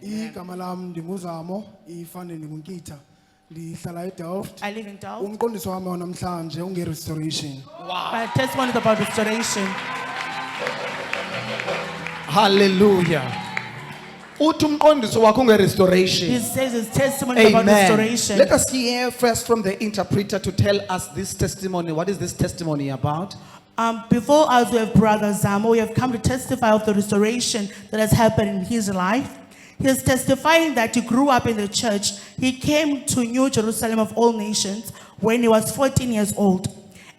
Igama lami ndinguzamo ifane ndingunkitha ndihlala eDelft. I live in Delft. Umqondiso wami wanamhlanje unge-restoration. My testimony is about restoration. Hallelujah. Uthi umqondiso wakho He unge-restoration. says his testimony is about Amen. restoration. Let us hear first from the interpreter to tell us this testimony. What is this testimony about? Before us, we have Brother Zamo. We have come to testify of the restoration that has happened in his life. He is testifying that he grew up in the church. He came to New Jerusalem of all nations when he was 14 years old.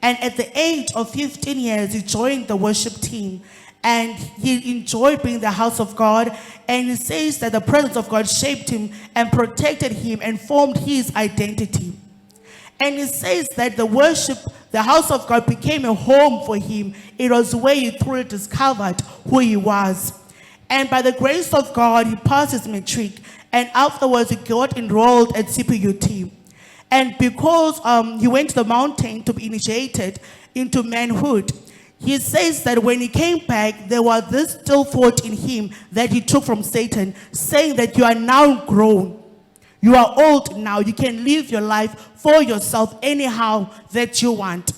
And at the age of 15 years, he joined the worship team. And he enjoyed being in the house of God. And he says that the presence of God shaped him and protected him and formed his identity. And he says that the house of God became a home for him. It was where he truly discovered who he was. And by the grace of God, he passed his matric. And afterwards, he got enrolled at CPUT. And because he went to the mountain to be initiated into manhood, he says that when he came back, there was this still thought in him that he took from Satan, saying that you are now grown. You are old now. You can live your life for yourself anyhow that you want.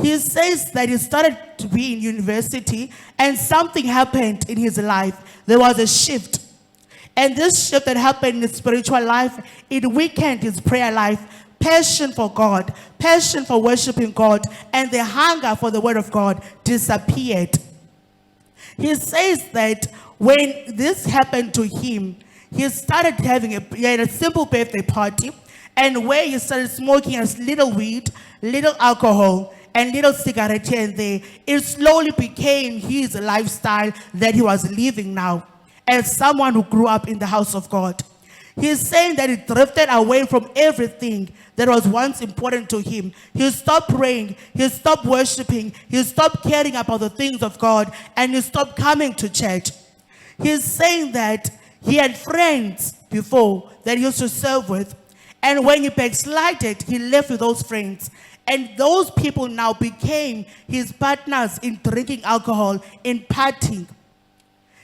He says that he started to be in university and something happened in his life. There was a shift. And this shift that happened in his spiritual life, it weakened his prayer life, passion for God, passion for worshiping God, and the hunger for the word of God disappeared. He says that when this happened to him, he started having he had a simple birthday party, and where he started smoking a little weed, little alcohol, and little cigarette here and there, it slowly became his lifestyle that he was living now, as someone who grew up in the house of God. He's saying that he drifted away from everything that was once important to him. He stopped praying, he stopped worshiping, he stopped caring about the things of God, and he stopped coming to church. He's saying that he had friends before that he used to serve with, and when he backslided, he left with those friends. And those people now became his partners in drinking alcohol, in partying.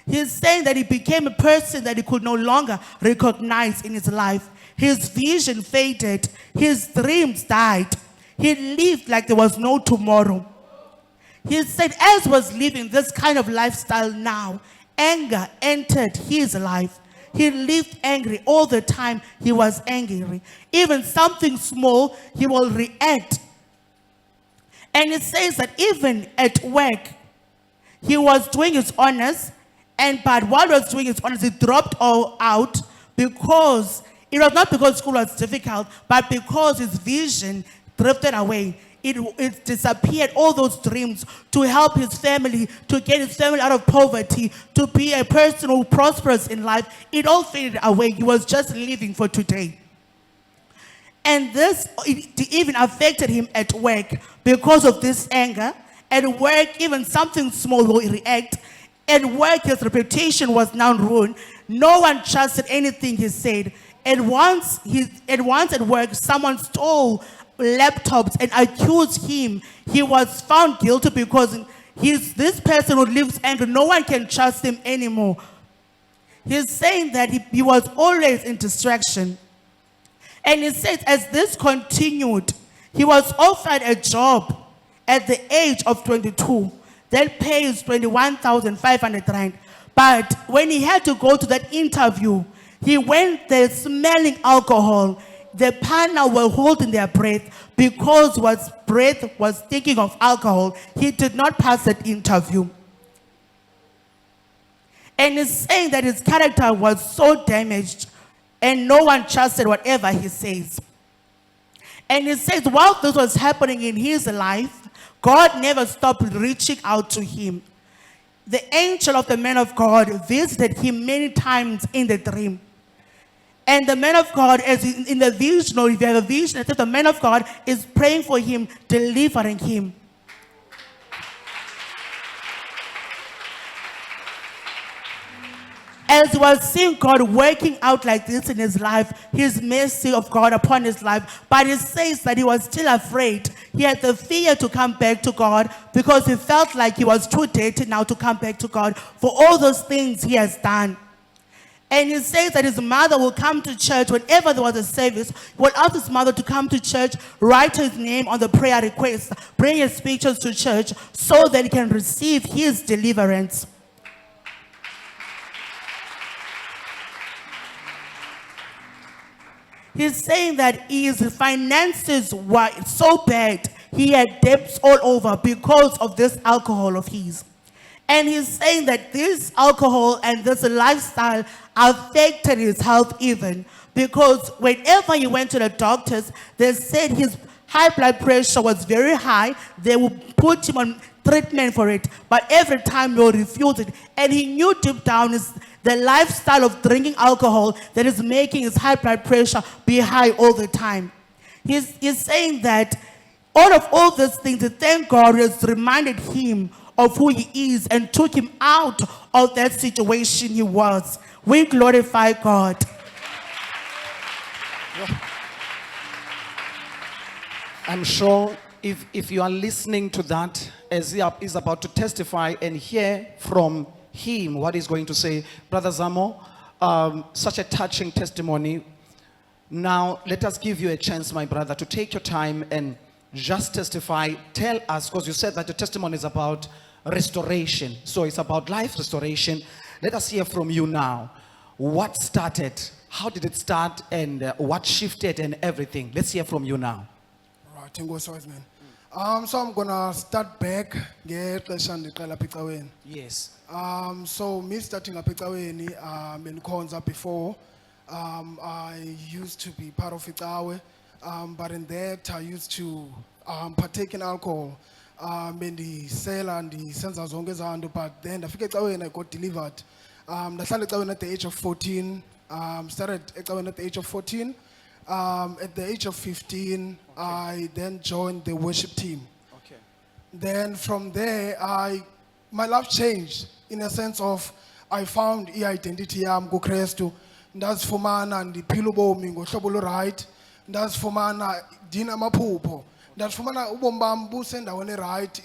He's saying that he became a person that he could no longer recognize in his life. His vision faded. His dreams died. He lived like there was no tomorrow. He said, as was living this kind of lifestyle now, anger entered his life. He lived angry all the time. He was angry. Even something small, he will react. And it says that even at work, he was doing his honors, but while he was doing his honors, he dropped all out because it was not because school was difficult, but because his vision drifted away. It disappeared, all those dreams to help his family, to get his family out of poverty, to be a person who prospers in life. It all faded away. He was just living for today. And this even affected him at work because of this anger. At work, even something small will react. At work, his reputation was now ruined. No one trusted anything he said. And once at work, someone stole laptops and accused him. He was found guilty because he's this person who lives angry. No one can trust him anymore. He's saying that he was always in distraction. And he says, as this continued, he was offered a job at the age of 22 that pays 21,500 rand. But when he had to go to that interview, he went there smelling alcohol. The panel were holding their breath because his breath was thinking of alcohol. He did not pass that interview. And he's saying that his character was so damaged and no one trusted whatever he says. And he says while this was happening in his life, God never stopped reaching out to him. The angel of the man of God visited him many times in the dream. And the man of God, as in the vision, or if you have a vision, it says the man of God is praying for him, delivering him. As he was seeing God working out like this in his life, his mercy of God upon his life, but he says that he was still afraid. He had the fear to come back to God because he felt like he was too dirty now to come back to God for all those things he has done. And he says that his mother will come to church whenever there was a service. He will ask his mother to come to church, write his name on the prayer request, bring his pictures to church so that he can receive his deliverance. He's saying that his finances were so bad, he had debts all over because of this alcohol of his. And he's saying that this alcohol and this lifestyle affected his health even, because whenever he went to the doctors, they said his high blood pressure was very high. They would put him on treatment for it, but every time they would refuse it. And he knew deep down is the lifestyle of drinking alcohol that is making his high blood pressure be high all the time. He's saying that all these things, thank God, has reminded him of who he is and took him out of that situation he was. We glorify God. I'm sure if you are listening to that as he is about to testify and hear from him what he's going to say, Brother Zamo, such a touching testimony. Now, let us give you a chance, my brother, to take your time and just testify. Tell us, because you said that the testimony is about restoration. So it's about life restoration. Let us hear from you now. What started? How did it start? And what shifted and everything? Let's hear from you now. Right, Enkosi wise man. So I'm gonna start back ngexesha ndiqala apha ecaweni. Yes. So me starting up ecaweni, benikhonza before. I used to be part of Icawe, but in that I used to partake in alcohol. Bendisela ndisenza zonke ezanto, but then ndafika ecaweni I got delivered. Ndahlala ecaweni at the age of 14. Started ecaweni at the age of 14. At the age of 15, I then joined the worship team. Okay. Then from there, my life changed in a sense of I found identity yam kuKristu. Ndazifumana ndiphila ubomi ngohlobo oluright. Ndazifumana ndinamaphupho. Ndazifumana ubomi bam busendaweni eright.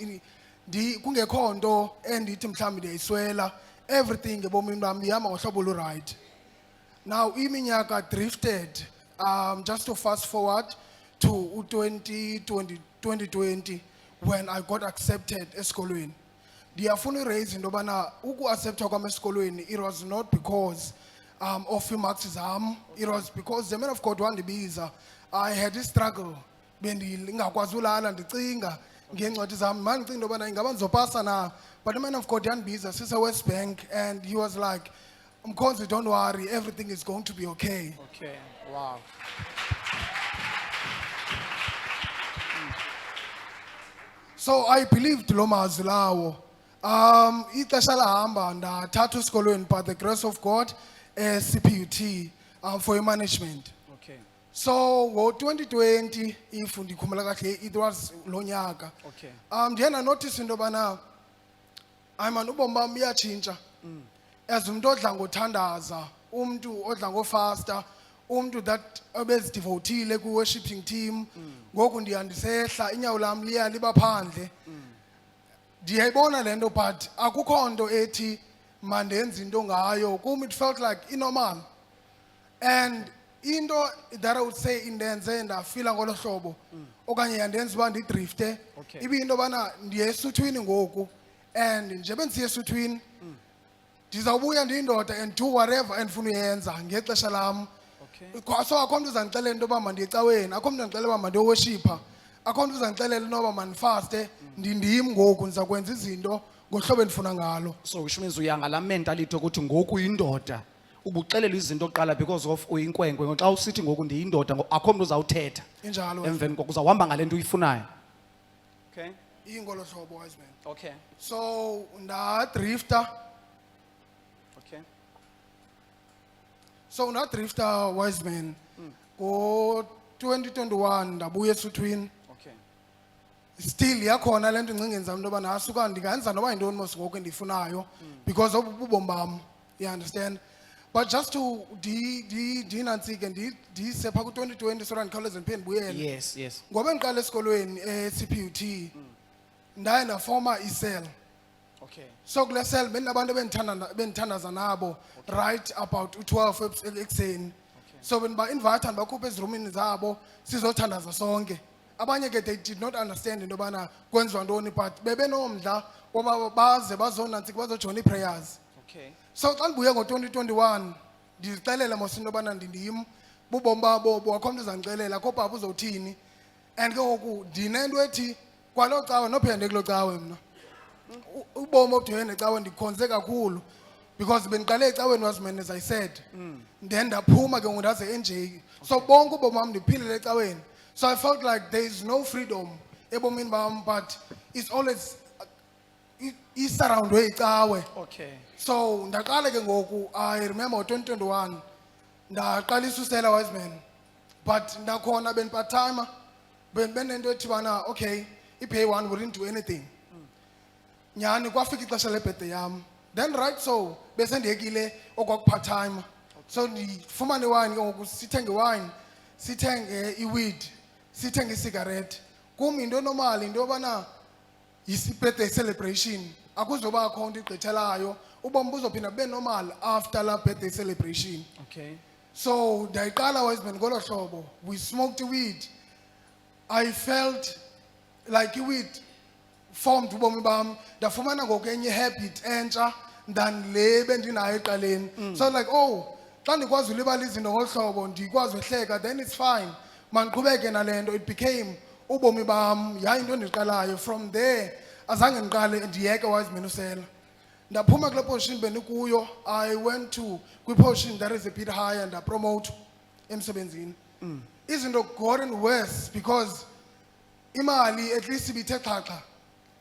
Kungekho nto endithi mhlawumbi ndiyayiswela. Everything ebomini bam ihamba ngohlobo oluright. Now iminyaka drifted. Just to fast forward to 2020 when I got accepted esikolweni. Ndiyafuna iraise into yobana uku-acceptwa kwam esikolweni, it was not because of imarks zam, it was because the man of God wandibiza. I had a struggle. Bendingakwazi ulala ndicinga ngeencwadi zam, mandicinga into yobana ingaba ndizopasa na. But the man of God yandibiza sise-West Bank, and he was like, Mkhonzi, don't worry, everything is going to be okay. Okay. Wow. So I believed lo mazwi lawo. Ixesha lahamba ndathathwa esikolweni by the grace of God CPUT for management. Okay. So ngo-2020 if ndikhumbula kahle it was lo nyaka. Okay. Ndiye ndanotice into yobana hayi man ubomi bam buyatshintsha. As umuntu odla ngothandaza, umuntu odla ngofasta, umuntu that obezidivotile ku-worshiping team, ngoku ndiyandisehla inyawo lam liya liba phandle. Ndiyayibona le nto but akukho nto ethi mandenze into ngayo. Kum it felt like inormal. And into that I would say indenze ndafila ngolo hlobo okanye yandenza uba ndidrifte ibiyinto yobana ndiye esuthwini ngoku, and njebe ndisiya esuthwini ndizawubuya ndiyindoda and do whatever endifuna uyenza ngexesha lam. So akho mntu uzandixelela into yoba mandiye ecaweni, akho mntu andixelela uba mandiyoworshipha, akho mntu uzandixelela inoba mandifaste. Ndindim ngoku ndizakwenza izinto ngohlobo endifuna ngalo. So which means uyanga la mentality ukuthi ngoku uyindoda ubuxelela izinto oqala because of uyinkwenkwe. Ngoxa usithi ngoku ndiyindoda akho mntu uzawuthetha. Injalo. Emveni koko uzawuhamba ngale nto uyifunayo. Okay. Ingolo hlobo wise man. Okay. So ndadrifta. Okay. So ndadrifta wise man. Ngo-2021 ndabuya esuthwini. Okay. Still yakhona le nto engcingeni zam into yoba nasuka ndingenza noba yintoni mos ngoku endiyifunayo because of ubomi bam. You understand? But just to ndinantsike ndise phaa ku-2020 so that ndikhawuleze ndiphinde ndibuyele. Yes, yes. Ngoba endiqala esikolweni CPUT ndaye ndafoma icell. Okay. So kule cell beninabantu bendithandaza nabo right about 12 ekuseni. So bendiba-invite ndibakhuphe ezirumini zabo sizothandaza sonke. Abanye ke they did not understand into yobana kwenziwa ntoni, but bebenomdla woba baze bazonantsika bazojoyina ii-prayers. Okay. So xa ndibuye ngo-2021 ndizixelela mos into yobana ndim bubomi babo akho mntu uzandixelela akho baba uzowuthini, and ke ngoku ndinento ethi kwaloo cawe nophinde kuloo cawe mna ubomi obudibene necawe ndikhonze kakhulu because bendiqale ecaweni was man, as I said, then ndaphuma ke ngoku ndaze enjeyi. So bonke ubomi bam ndiphilile ecaweni. So I felt like there is no freedom ebomini bam, but it's always isurroundwe icawe. Okay. So ndaqala ke ngoku, I remember 2021 ndaqalisa usela wise man, but ndakhona part timer benento ethi bana okay i-pay one wouldn't do anything. Nyani kwafika ixesha lebirthday yam, then right so bese ndiyekile okwaku-part timer. So ndifumane iwine ke ngoku, sithenge iwine, sithenge iweed, sithenge isigarethi. Kum into normal into yobana yi-birthday celebration, akuzobakho into igqithelayo, ubomi buzophinda bube normal after la birthday celebration. Okay. So ndayiqala wise man ngolo hlobo, we smoked weed. I felt like iweed formed ubomi bam, ndafumana ngoku enye habit entsha than le bendinayo ekuqaleni. So like, oh, xa ndikwazi ulibala izinto ngolu hlobo ndikwazi uhleka, then it's fine, mandiqhubeke nale nto. It became ubomi bam, yayinto endiqalayo. From there azange ndiqale ndiyeke wise man usela. Ndaphuma kule position bendikuyo, I went to kwi-position that is a bit higher and ndapromote emsebenzini. Izinto gotten worse because imali at least ibithe xhaxha,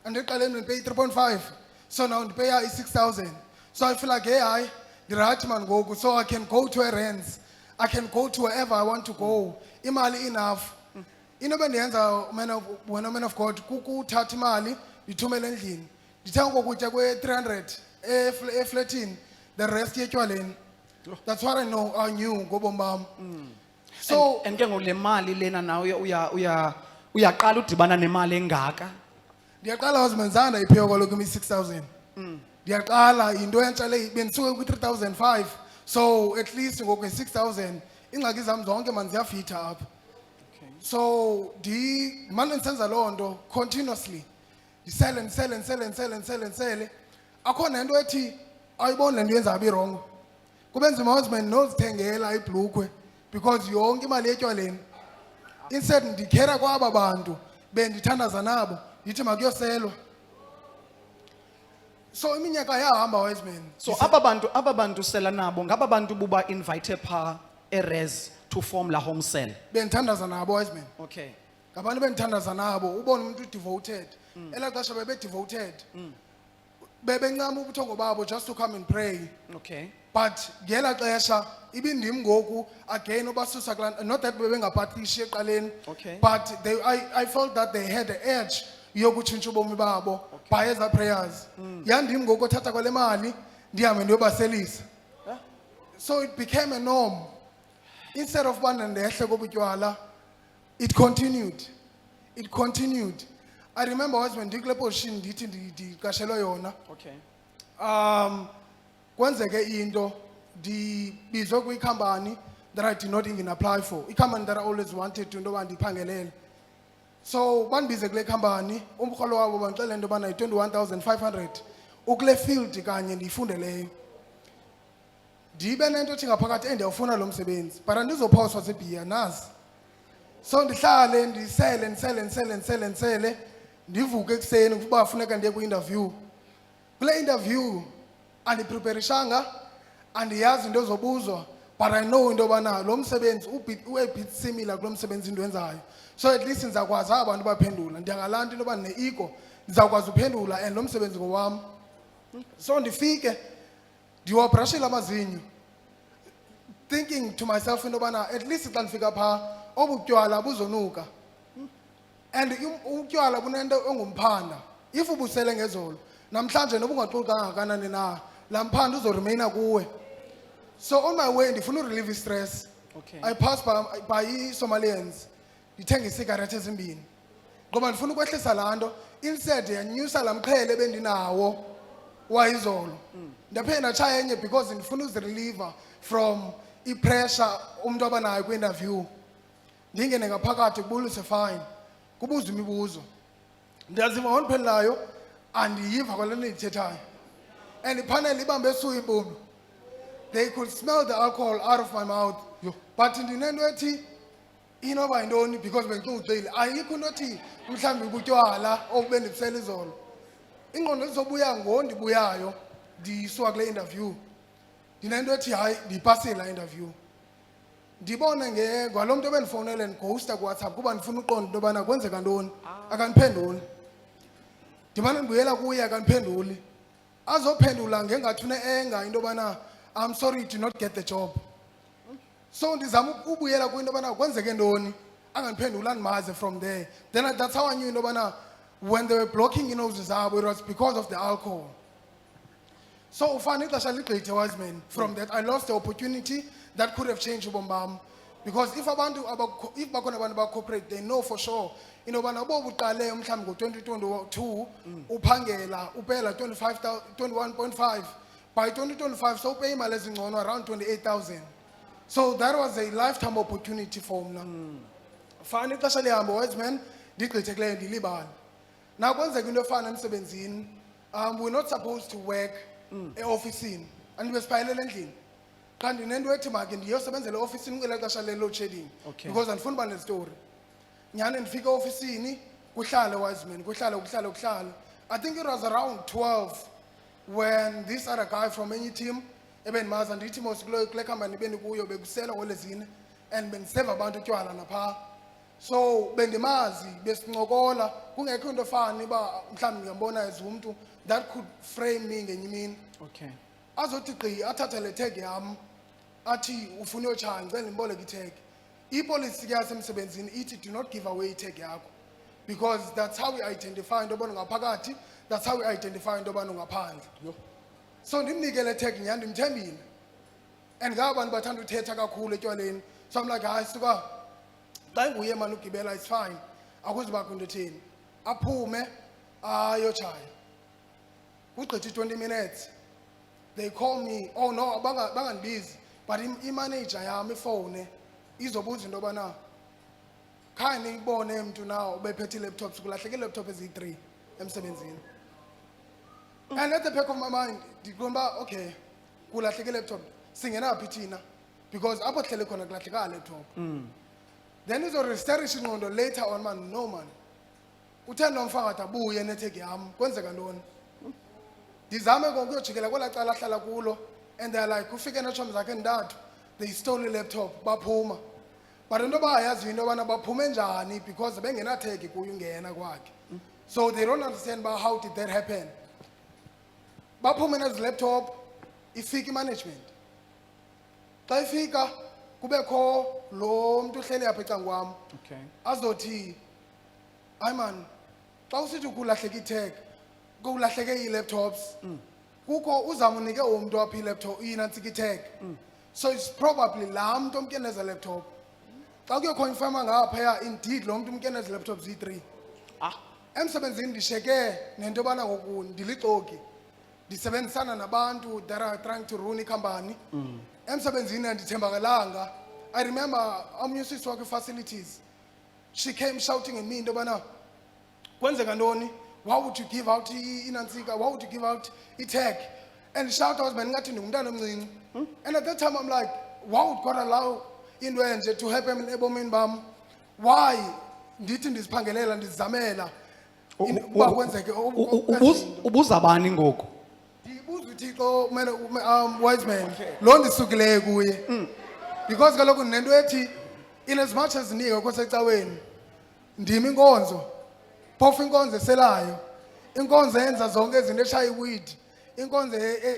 andiqaleni ndipay 3.5, so now ndipaya i-6,000. So I feel like hey hayi ndirayithi man ngoku, so I can go to a rents, I can go to wherever I want to go, imali enough. Into bendiyenza wena man of God kukuthatha imali ndithumele endlini, ndithenga kokutya kwe-300 eflatini, the rest yetywaleni. That's what I knew ngobomi bam. So and ke ngoku le mali lena nawe uyaqala udibana nemali engaka. ndiyaqala wazimenzana ndayiphiwa kwaloku imi-6,000. Ndiyaqala yinto entsha le, bendisuke kwi-3,500, so at least ngoku nge-6,000 iingxaki zam zonke man ziyafitha apha. So ndimane ndisenza loo nto continuously, ndisele akho nento ethi ayiboni le nto yenza birongo. Kube nzima wazimane nozithengela ibhlukhwe because yonke imali etywaleni. Instead ndikhera kwaba bantu bendithandaza nabo ndithi makuyoselwa. So iminyaka yahamba wise man. So aba bantu sela nabo ngaba bantu buba invite pha eRes to form la home cell. Bendithandaza nabo wise man. Okay. Ngabantu bendithandaza nabo, ubone umuntu devoted. Elaa xesha bebe-devoted. Bebencama ubuthongo babo just to come and pray. Okay. But ngelaa xesha ibindim ngoku again ubasusa kulaa, not that bebengapathishi eqaleni, Okay. but I felt that they had the edge yokutshintsha ubomi babo by ezaa prayers. Yandim ngoku othatha kwale mali ndihambe ndiyobaselisa. So it became a norm. Instead of bana ndehle kobutywala, it continued. I remember was when ndikule position ndithi ndiqashelwe yona. Okay. Kwenzeke into ndibizwe kwi-company that I did not even apply for, i-company that I always wanted to into yoba ndiphangelele. So bandibize kule company, umrholo wabo bandixelela into yobana yi-21,500 ukule field kanye ndiyifundeleyo. Ndibe nento ethi ngaphakathi endiyawufuna lo msebenzi, but andizophoswa zibhiya nazi. So ndihlale ndisele ndivuke ekuseni ukuba funeka ndiye kwi-interview. Kule interview andipreparishanga, andiyazi into zobuzwa, but I know into yobana lo msebenzi u-bit similar kulo msebenzi ndiwenzayo. So at least ndizawukwazi abantu baphendula, ndiyangalanda into yobana ne-ego ndizawukwazi uphendula and lo msebenzi ngowam. So ndifike ndiwabrashile amazinyo, thinking to myself into yobana at least xa ndifika phaa obu butywala buzonuka. And utywala bunento engumphanda, if ubusele ngezolo namhlanje noba ungaxoli kangakanani na, laa mphanda uzoremeyina kuwe. So on my way ndifuna urelieve stress. Okay. I passed by i-Somalians ndithenga isigarethi ezimbini ngoba ndifuna ukwehlisa laa nto. Instead yanyusa laa mqhele bendinawo wayizolo ndaphinda ndatshaya enye because ndifuna uzireliever from i-pressure umuntu abanayo kwi-interview ndingene ngaphakathi kubulise fine kubuza imibuzo ndiyaziva ngondiphelelayo andiyiva kwale nto ndiyithethayo and ipanel ibambe esuya impumlo they could smell the alcohol out of my mouth but ndinento ethi inoba yintoni because bendicingucile ayikho into ethi mhlawumbi butywala obube ndibusela izolo ingqondo zizobuya ngondibuyayo ndisuka kule interview ndinento ethi hayi ndiyipasile la interview ndibone ngalo mntu ebendifowunele ndighosta kuWhatsApp kuba ndifuna uqonda into yobana kwenzeka ntoni akandiphenduli ndimane ndibuyela kuye akandiphenduli azophendula ngengathi une-enga into yobana I'm sorry to not get the job so ndizama ubuyela kwinto yobana kwenzeke ntoni angandiphendula ndimaze from there then that's how I knew into yobana when they were blocking inoses zabo it was because of the alcohol so ufana ixesha ligqithe wise man from that I lost the opportunity that could have changed ubomi bam because if bakhona abantu ba-corporate they know for sure into yobana ubobuqale mhlawumbi ngo-2022 uphangela upela 21.5 by 2025 so upeye imali ezingcono around 28,000 so that was a lifetime opportunity for mna fana ixesha lihamba wise man ndigqithe kuleyo ndilibala now kwenzeka into efana emsebenzini we're not supposed to work eofisini andibe siphayelele endlini xa ndinento ethi makhe ndiyosebenzela eofisini kwela xesha le-load shedding because andifuni uba nezitori nyhani ndifika eofisini kuhlale wise man kuhlale I think it was around 12 when this other guy from enye team ebendimazi andithi mos kule company bendikuyo bekusela ngolezine and bendiseva abantu utywala naphaa so bendimazi besincokola kungekho into efani uba mhlawumbi ngiyambona as umntu that could frame me ngenye imini Okay. azothi gqi athathe le tag yam athi ufuna uyotshaya ndicela ndimboleke itag ipolisi ke yasemsebenzini ithi do not give away itag yakho because that's how we identify into yobana ngaphakathi that's how we identify into yobana ngaphandle so ndimnike le tag nyhani ndimthembile and ngaba bantu bathanda uthetha kakhulu etywaleni so I'm like hayi suka xa inguye mani ugibela it's fine akuzubakho into etheni aphume ayotshaya kugqitha 20 minutes they call me oh no bangandibizi but imanager yami ifone izobuza into yobana khani ibone mntu nawo ubephethe i-laptops kulahleke i-laptop eziyi-3 emsebenzini and at the back of my mind ndiqonda okay kulahleke i-laptop singenaphi thina because apho hlele khona kulahleka laptop then izorestorisha ingqondo later on man no man uthe nomfangathi abuye nethegi yam kwenzeka ntoni ndizame ngokuyojikela kwelaa cala ahlala kulo and they're like ufike neetshomi zakhe ntathu they stole i-laptop baphuma but into bayayaziyo into yobana baphume njani because bengenathegi kuyo ungena kwakhe so they don't understand about how did that happen baphume nezi laptop ifika imanagement xa ifika kubekho lo mntu uhleli apha ecangwam Okay. azothi hayi man xa usithi kulahleka itag kulahleke ii-laptops kukho uzamnike umntu apha i-laptop inantsika itag so it's probably laa mntu omkeneza laptop xa kuyokhonfirma ngaphaya indeed lo mntu umkeneza laptops ziyi-3 emsebenzini ndisheke nento yobana ngoku ndilixoki ndisebenzisana nabantu that are trying to run ikhampani emsebenzini andithembakalanga I remember omnye usisi wakhe facilities she came shouting at me into yobana kwenzeka ntoni why would you give out inantsika why would you give out itag and shout out ngathi ndingumntana omncinci and at that time I'm like why would God allow into enje to happen ebomini bam why ndithi ndiziphangelela ndizizamela uba kwenzeke Ubuza bani ngoku? ndibuza uthixo wise man lo ndisukileyo kuye because kaloku nento ethi in as much as ndingekho secaweni ndim inkonzo phofu inkonzo eselayo inkonzo yenza zonke izinto eshaya iwidi inkonzo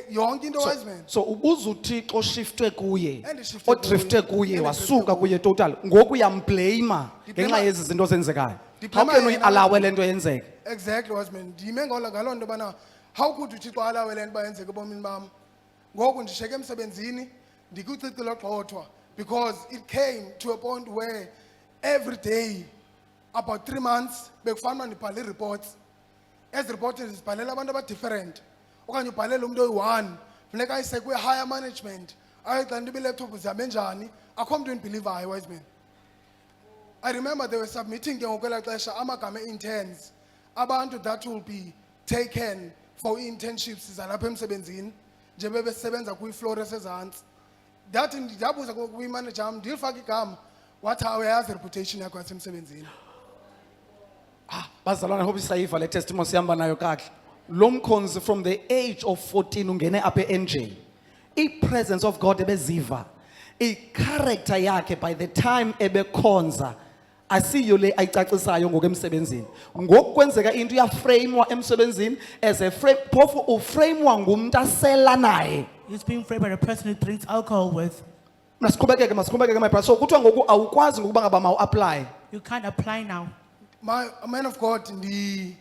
yonke into wise man So ubuza uThixo oshiftwe kuye, Endishifte odrifte kuye, kuye, endidrifte wasuka kuye total. Ngoku uyamblame Ndiblame- ngenxa yezi zinto zenzekayo. How Ndiblame can yena- uyi-allow le nto yenzeke? exactly wise man ndime ngaloo nto yobana how could uthixo alawe le nto uba yenzeke ebomini bam ngoku ndishiyeke emsebenzini ndikucici logxothwa because it came to a point where every day about 3 months bekufana uba ndibhala ii-reports ezi reports ndizibhalela abantu abadifferent okanye ubhalele umuntu oyi-1 funeka ayise kwi-higher management ayoxela into iilaptop zihambe njani akho mntu endibhilivayo wise man. I remember they were submitting ke ngokwelaa xesha amagama e-interns abantu that will be taken for internships zalapha emsebenzini nje bebesebenza kwi-floor esezantsi. That ndabuza kwi-manager am ndilifaka igama wathi awuyazi reputation yakho yasemsebenzini. Bazalwane, I hope isayiva le testimony sihamba nayo kahle. Lo mkhonzi from the age of 14 ungene apha e-NJ. I-presence of God ebeziva. I-character yakhe by the time ebekhonza asiyo le ayicacisayo ngokwemsebenzini. Ngokukwenzeka into iyaframewa emsebenzini as a frame, phofu uframewa ngumuntu asela naye. He's being framed by the person he drinks alcohol with. Masiqhubekeke my brother. So kuthiwa ngoku awukwazi ngokuba ngaba mawu-apply. You can't apply now. My man of God ndi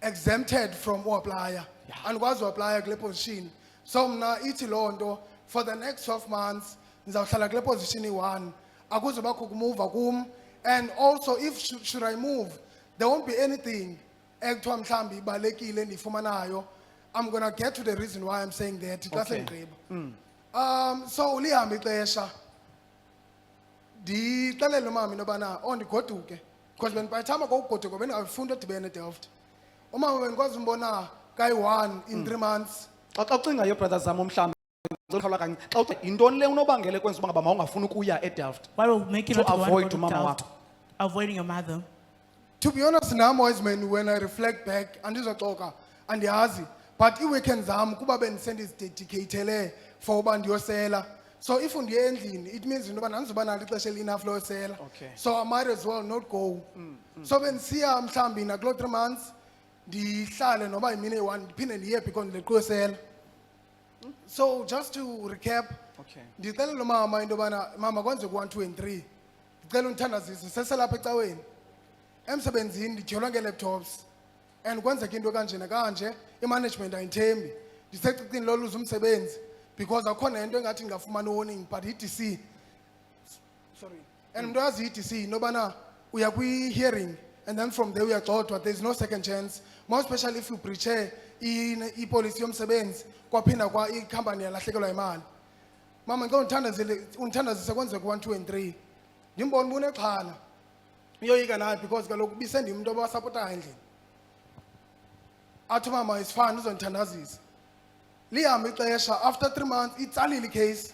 exempted from uapply andikwazi uapply kule position. So mna ithi loo nto for the next 12 months ndizawuhlala kule position i-1 akuzubakho kumova kum. And also if should I move there won't be anything ekuthiwa mhlawumbi ibalekile ndiyifumanayo. I'm gonna get to the reason why I'm saying that xa sendigqiba. So lihambe ixesha ndixelele umama into yobana ndigoduke because by the time akokugoduka bendingafunda udibene eDelft. Umama bendikwazi umbona kayi-1 in 3 months. Xa ucingayo brother Zamo mhlawumbi xa kanye xa ucinga yintoni le unobangela ekwenza uba ngaba mawungafuni ukuya eDelft? What will make you To not want to avoid go to mama Delft? wakho. Avoiding your mother. To be honest nam wise man when I reflect back andizoxoka andiyazi but ii-weekend zam kuba bendisendizidedicatele for uba ndiyosela. So if undiye endlini it means into yoba andizoba nalo ixesha eli-enough losela. Okay. So I might as well not go. So bendisiya mhlawumbi nakuloo 3 months ndihlale noba yimini eyi-1 ndiphinde ndiye because ndileqwe usela. So just to recap, Okay. ndixelela umama into yobana mama kwenze ku-1 2 and 3 ndicela undithandazise seselapha ecaweni emsebenzini ndityholwa ngee-laptops and kwenzeka into kanje nakanje imanagement ayithembi ndisecicini loluza umsebenzi because akhona into engathi ndingafumani warning but i-DC sorry and mntu yazi i-DC into yobana uya kwi-hearing and then from there uyagxothwa there is no second chance more especially if you breache ipolisi yomsebenzi kwaphinda kwa ikhampani yalahlekelwa imali. Mama ngicela undithandazise kwenzeka ku-1 2 and 3 ndimbona uba unexhala uyoyika naye because kaloku bisendimuntu obasapotayo endlini. Athi mama is fine uzondithandazisa. Lihambe ixesha after 3 months itsalile icase.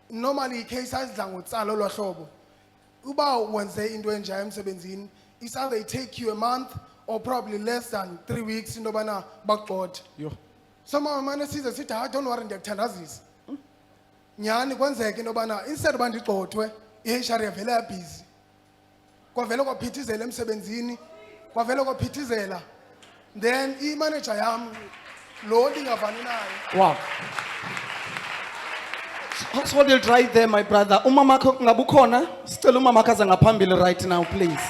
Normally icase ayidla ngotsala olwa hlobo. Uba wenze into enjaya emsebenzini it's either it take you a month or probably less than 3 weeks into yobana bakugxothe. Yo. So mama mane size sithi hayi don't worry ndiyakuthandazisa. Nyani kwenzeka into yobana instead uba ndigxothwe i-HR yavele yabhizi. Kwavele kwaphithizela emsebenzini kwavele kwaphithizela then i-manager yam lo ndingavani naye. Wow. So hold it right there, my brother. Umama wakho ngabe ukhona? Sicela umama wakho aze ngaphambili right now, please.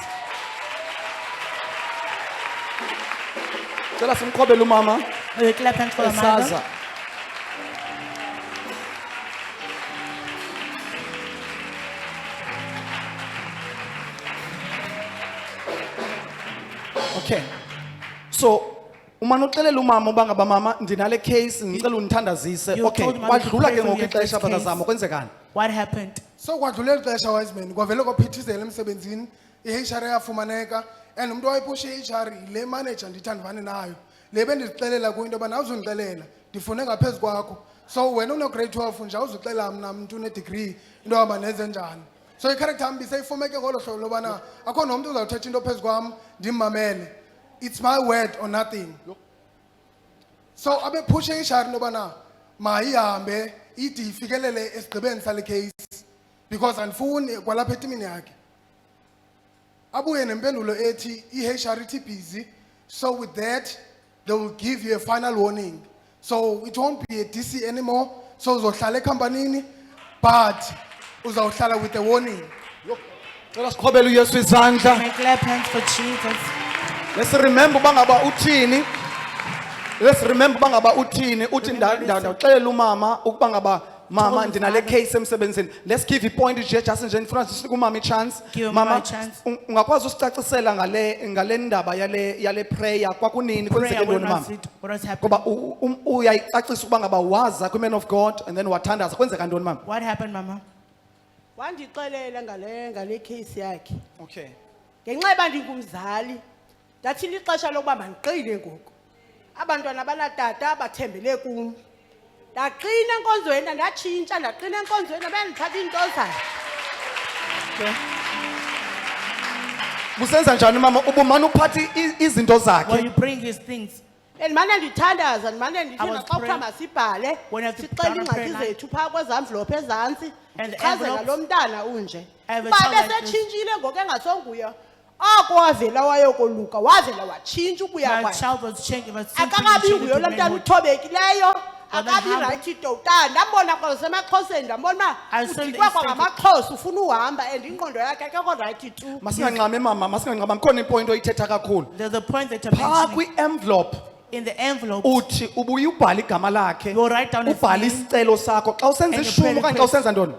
Cela simqhobele umama. Will you clap hands for your mother? Esaza. Okay. So umane uxelela umama uba ngaba mama ndinale case ngicela undithandazise. You Okay. told mama to Wadlula pray ke for ngoku you at this ixesha brother case. Zamo kwenzekani? What happened? So kwadlula ixesha wise man kwavele kwaphithizela emsebenzini i-HR yafumaneka and umuntu owayepusha i-HR le manager ndithi andivani nayo le bendizixelela kuyo into yobana awuzundixelela ndifune ngaphezu kwakho so wena une-grade 12 nje awuzuxelela mna mntu une-degree into yoba nenze njani. So i-character yam biseyifumeke ngolo hlobo lobana akho nomntu uzawuthetha into phezu kwam ndimmamele. It's my word or nothing. So abephushe i-HR into yobana mayihambe ide ifikelele esigqibeni sale case because andifuni kwalapha etimini yakhe. Abuye nempendulo ethi i-HR ithi busy so with that they will give you a final warning. So it won't be a DC anymore. So uzohlala ekhampanini but uzawuhlala with a warning. Cela siqhobele uYesu izandla. May clap hands for Jesus. Let's remember uba ngaba uthini. Let's remember uba ngaba uthini. Uthi ndawuxelela umama ukuba ngaba Mama his ndinale mother- case emsebenzini. Let's give point nje just nje ndifuna sinike umama chance. Give umama Mama a chance. ungakwazi usicacisela ngale ndaba yale prayer kwakunini kwenzeke Prayer, ntoni mama? what has happened? Ngoba uyayicacisa ukuba ngaba waza kwi man of God and then wathandaza kwenzeka ntoni mama? What happened, Mama? Wandixelela ngale case yakhe. Okay. Ngenxa yoba ndingumzali, ndathi lixesha lokuba mandiqine ngoku. Abantwana banatata bathembele kum. Ndaqina enkonzweni, ndatshintsha, ndaqina enkonzweni, ndandithatha into zayo. Busenza njani mama ubumana uphatha izinto When zakhe? Eh, you bring his things, Ndimane ndithandaza, ndimane ndithi I was naxa kuthiwa praying. masibhale, When I have to sixele down a prayer iingxaki line. zethu phaa kwezi envelope ezantsi, And the ndichazela envelopes. lo mntana unje. I have a Uba child like this. besetshintshile ngoku engasonguye, oko wavela wayokoluka, wavela watshintsha ukuya my kwakhe. child was changed. It was Akakabi simply nguye lo changed to mntana manhood. uthobekileyo, But akabi the humble- rayithi tota. Ndambona kwasemaXhoseni, ndambona I saw the udikwa instinct- kwangamaXhosa ufuna uhamba and ingqondo yakhe akekho rayithi tu. Masingangxami mama, masingangxami khona ipoint oyithetha kakhulu. There's a point that you're Phaa mentioning. kwi-envelope In the envelope, uthi ubuye ubhale igama lakhe, you write down his ubhale name. isicelo sakho xa usenza And you ishumi pray okanye xa request. usenza ntoni?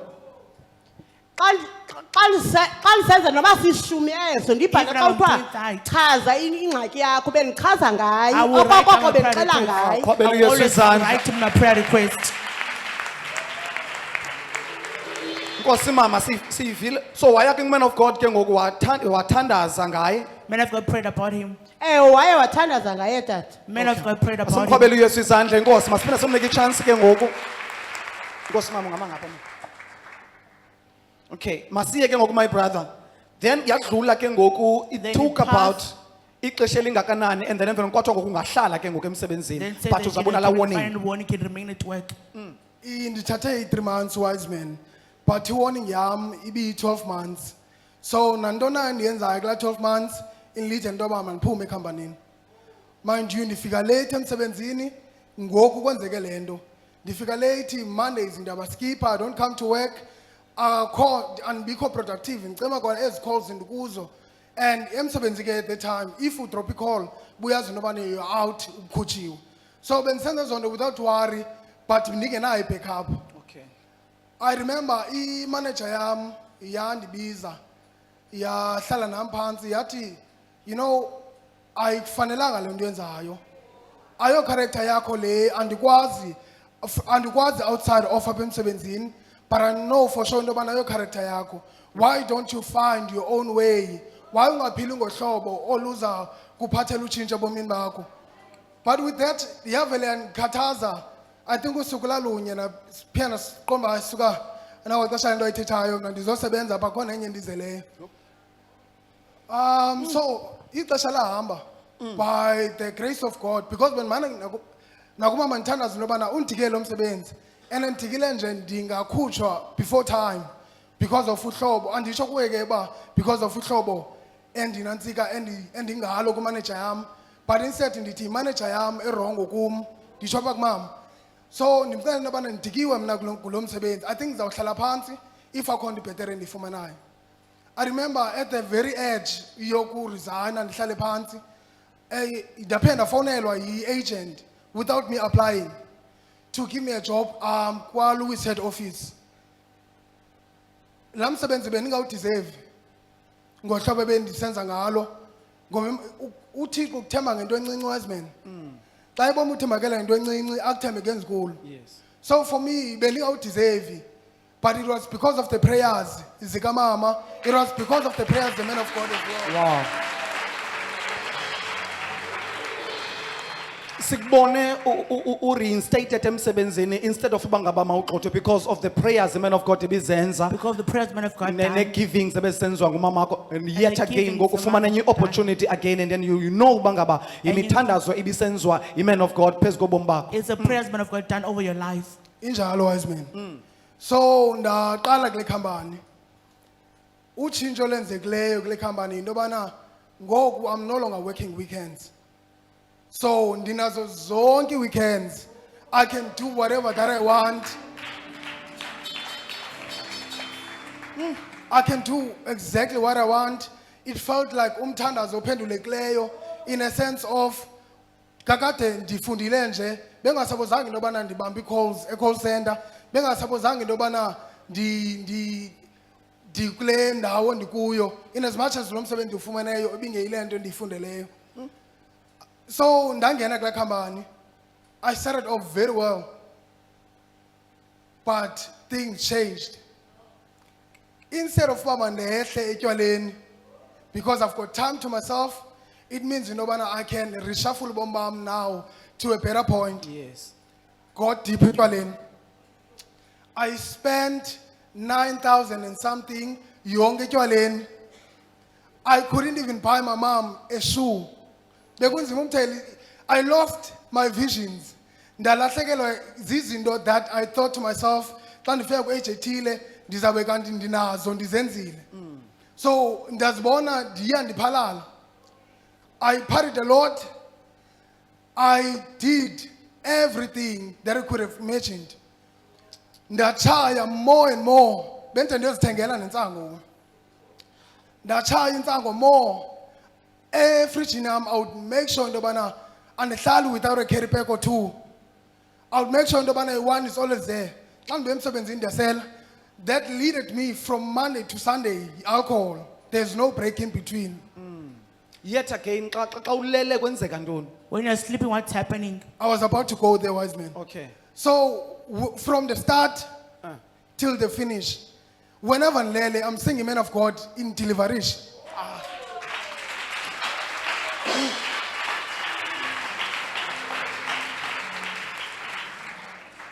Xa ndisenza noba sishumi eso ndibhale Even xa I'm kuthiwa doing that. chaza ingxaki yakho bendichaza ngayo I will write down okokoko a prayer bendixela request. ngayo. Khwabela I will uYesu always izandla. write him a prayer request. Nkosi mama siyivile. So waya kwi-man of God ke ngoku wathandaza ngaye. Men of God prayed about him. Ewe waye wathandaza ngaye tata. Men of God prayed about him. Simkhwabela uYesu izandla inkosi, masiphinde simnike i-chance ke ngoku. Nkosi mama ungama ngapha mama. Okay, masiye ke ngoku my brother. Then yadlula ke ngoku it Then took it about passed. ixesha elingakanani and then emveni kwathiwa ngoku ungahlala ke ngoku Then emsebenzini said but that uzabona you la can warning. find warning, can remain at work. Indithathe 3 months wise man, but warning yam ibi 12 months. So nantona ndiyenzayo kula 12 months inlithe into yoba mandiphume ekhampanini. Mind you ndifika late emsebenzini ngoku kwenzeke le nto. Ndifika late Mondays ndiyabaskipha, I don't come to work. Andibikho productive ndicema kwa ezi calls ndikuzo. And emsebenzi ke at the time if you drop a call buyazi into yobana you're out ukhutshiwe. So bendisenza zonto without worry but ndingenayo i-backup. Okay. I remember i-manager yam yandibiza yahlala nam phantsi yathi you know ayikufanelanga le nto yenzayo, ayo character yakho le, andikwazi outside of apha emsebenzini but I know for sure into yobana ayo character yakho. Why don't you find your own way? Why ungaphili ngohlobo oluza kuphathela utshintsho ebomini bakho? But with that yavele yandikhathaza. I think usuku lalunye naphiyana siqomba suka nawo xesha into ayithethayo mna ndizosebenza apha khona enye ndizeleyo. So ixesha lahamba by the grace of God because bendimane nakuba mandithandaza into yobana undikele lo msebenzi and ndikile nje ndingakhutshwa before time because of uhlobo. Anditsho kuwe ke uba because of uhlobo endinantsika endingalo kumanager yam but instead ndithi imanager yam erongo kum nditsho apha kumama. So ndimcela into yobana ndidikiwe mna kulo msebenzi. I think ndizawuhlala phantsi if akho nto ibhetere endiyifumanayo. I remember at the very edge yokuresigna ndihlale phantsi ndaphinda ndafowunelwa yi-agent without me applying to give me a job kwaLouis head office. Laa msebenzi bendingawudiserve ngohlobo ebendisenza ngalo ngoba uThixo ukuthemba ngento encinci wise man. Xa ebona uthembakela ngento encinci akuthembeke ezinkulu. Yes. So for me bendingawudeserve but it was because of the prayers zikamama, it was because of the prayers the men of God as well. Wow. Sikubone reinstated emsebenzini instead of uba ngaba mawugxothwe because of the prayers the man of God ebizenza Because the prayers men of God done. ne-givings ebesenziwa ngumama wakho and yet the again givings ngoku the ufumana man enye of God opportunity again and then you know uba ngaba you know- imithandazo ibisenziwa yi-man of God phezu kobomi bakho. It's the prayers men of God done over your life. Injalo wise man. So ndaqala kule company. Utshintsho lenzekileyo kule company into yobana ngoku I'm no longer working weekends. So ndinazo zonke weekends. I can do whatever that I want. I can do exactly what I want. It felt like umthandazo ophendulekileyo in a sense of kakade ndifundile nje bengasabozanga into yobana ndibambe calls e-call center bengasapozanga into yobana ndikule ndawo ndikuyo in as much as lo msebenzi ndiwufumeneyo ibingeyile nto ndiyifundeleyo. So ndangena kula company. I started off very well, but things changed. Instead of uba mandehle etywaleni, because I've got time to myself, it means I can reshuffle ubomi bam now to a better point. Yes. Got deep etywaleni. I spent 9,000 and something yonke etywaleni. I couldn't even buy my mom a shoe. Bekunzima umtheli. I lost my visions. Ndalahlekelwa zizinto that I thought to myself, xa ndifika ku-age ethile ndizawube kanti ndinazo ndizenzile. So ndazibona ndiya ndiphalala. I partied a lot. I did everything that I could have imagined. Ndachaya more and more. Bente ndiyozithengela nentsango. Ndachaya intsango more. Efrijini yam, I would make sure into yobana andihlali without a carry pack or two. I would make sure into yobana one is always there. Xa ndibuya emsebenzini ndiyasela. That led me from Monday to Sunday, alcohol. There's no break in between. Yet again, xa ulele kwenzeka ntoni? When you're sleeping, what's happening? I was about to go there, wise man. Okay. So from the start till the finish, whenever Lele, I'm singing Man of God in Tilivarish.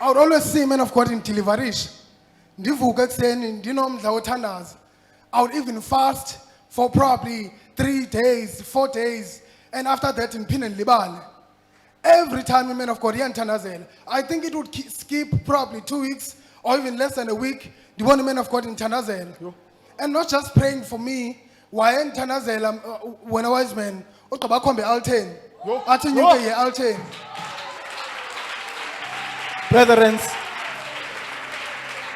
I would always sing Man of God in Tilivarish. Ndivuka ekuseni ndinomdla wothandaza. I would even fast for probably 3 days, 4 days, and after that in Pin and Libale. Every time a Man of God yanthandazela. I think it would skip probably 2 weeks or even less than a week. The one Man of God in Thandazel. And not just praying for me. Why in Thandazel when a wise man Otobakombe Alten. Ati nyuke ye Alten. Brethren,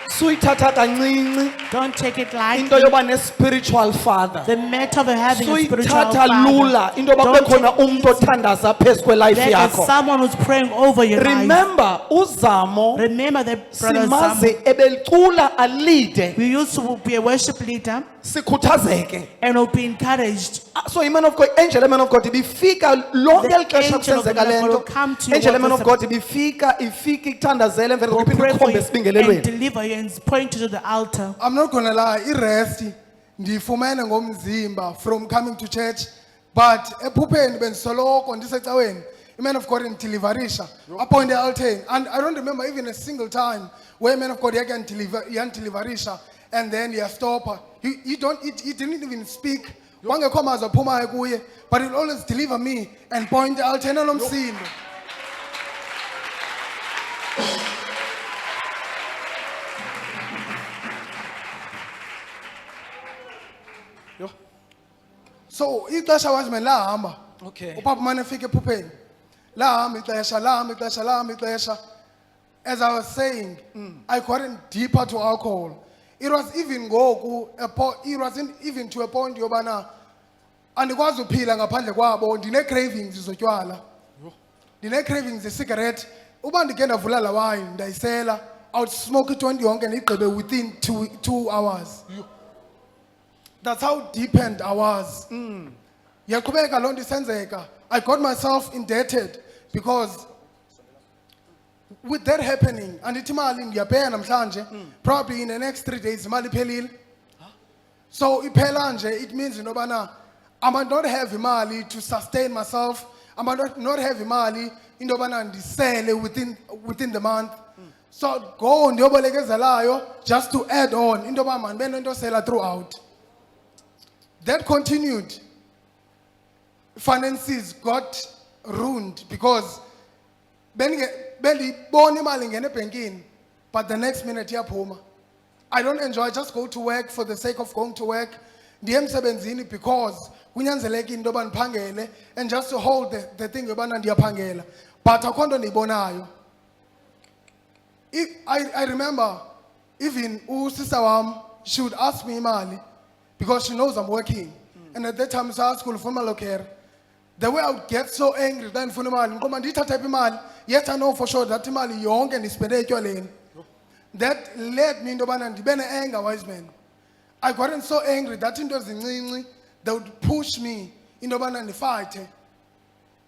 suyithatha kancinci Don't take it into lightly. yoba ne-spiritual father. The matter of having a spiritual Suyithatha lula father. into yoba Don't kube khona take umuntu othandaza phezu kwelife There is yakho. someone who's praying over your life. Remember uzamo Remember that brother Sam. simaze ebelicula alide We used to be a worship leader sikhuthazeke. and will be encouraged. So man of God, angel man of God ibifika lonke The elixesha angel of the kusenzeka Lord will lento. come to you Angel what man is of God ifika ikuthandazele emveni Will kokuphinde pray for ukhombe you and esibingelelweni. deliver you and point you to the altar. I'm not gonna lie, irest ndifumene ngomzimba from coming to church, but ephupheni bendisoloko ndisecaweni. A Man of God in Tilivarisha, upon the altar, and I don't remember even a single time where a Man of God yan Tilivarisha, and then you stop her. He didn't even speak. Wangekho amazwi aphumayo kuye, but he'll always deliver me and point the altar nomsindo. So ixesha wise man lahamba. Okay. Upapa mane efika ephupheni. Lahamba ixesha. As I was saying, I got deeper to alcohol. It was even it wasn't even to a point yobana andikwazi uphila ngaphandle kwabo, ndine cravings zotywala. Ndine cravings cigarette. Uba ndike ndavula la wine ndayisela, I would smoke it 20 yonke ndigqibe within 2 hours. That's how deepened I was. Yaqhubeka loo nto isenzeka. I got myself indebted because with that happening, andithi imali ndiyapeya namhlanje, probably in the next 3 days imali iphelile. So iphela nje, it means yobana I might not have imali to sustain myself. I might not have imali into yobana ndisele within the month. So go ndiyobolekezelayo just to add on into yoba mandibe nento sela throughout. That continued. Finances got ruined because belibona imali ingena ebhenkini, but the next minute iyaphuma. I don't enjoy, I just go to work for the sake of going to work. Ndiye emsebenzini because kunyanzeleka into yoba ndiphangele and just to hold the thing yobana ndiyaphangela, but akho nto ndiyibonayo. I remember even usister wam, she would ask me imali because she knows I'm working. And at that time, I was school for my local. The way I would get so angry then for the man, come and type imali, yet I know for sure that imali young and spend etywaleni. that led me into yobana ndibe ne-anger, wise man. I gotten so angry that into ezincinci, they would push me into yobana ndifayithe.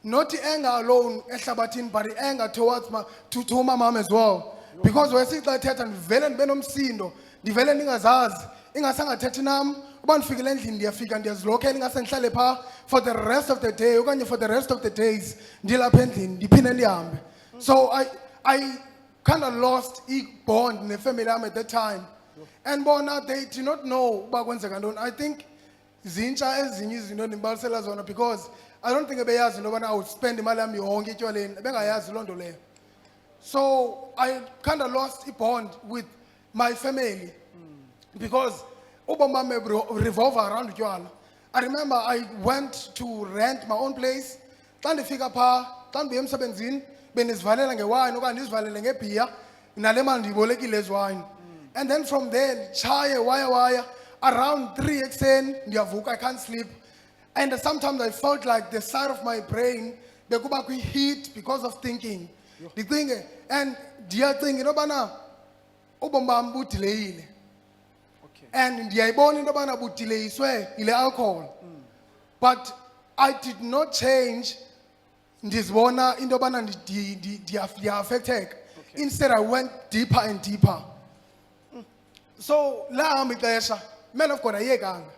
Not the anger alone, ehlabathini, but the anger towards to my mom as well. Because when I thetha ndivele ndibe nomsindo, ndivele ndingazazi, ingasangathethi nam, uba ndifikile endlini ndiyafika ndiyazilokela ingase ndihlale phaa for the rest of the day okanye for the rest of the days ndilapha endlini ndiphinde ndihambe. So I kind of lost a bond nefamily yam at that time. And bona they did not know uba kwenzeka ntoni. I think zintsha ezinye izinto ndibalisela zona because I don't think ebeyazi into yobana I would spend imali yami yonke etywaleni, ebengayazi loo nto leyo. So I kind of lost a bond with my family because ubomi bam revolve around utywala. I remember I went to rent my own place. Xa ndifika phaa, xa ndibuya emsebenzini, bendizivalela ngewine okanye ndizivalele ngebhiya, nale mali ndiyibolekile eziwine. And then from there, chaye, wire, around 3 ekuseni, ndiyavuka, I can't sleep. And sometimes I felt like the side of my brain, bekuba kwi-heat because of thinking. Ndicinge, and ndiyacinga into yobana ubomi bam budileyile. And ndiyayibona into yobana budileyiswe yile alcohol. But I did not change. Ndizibona into yobana ndiya-affecteka. Instead, I went deeper and deeper. So lahamba ixesha, man of God ayekanga.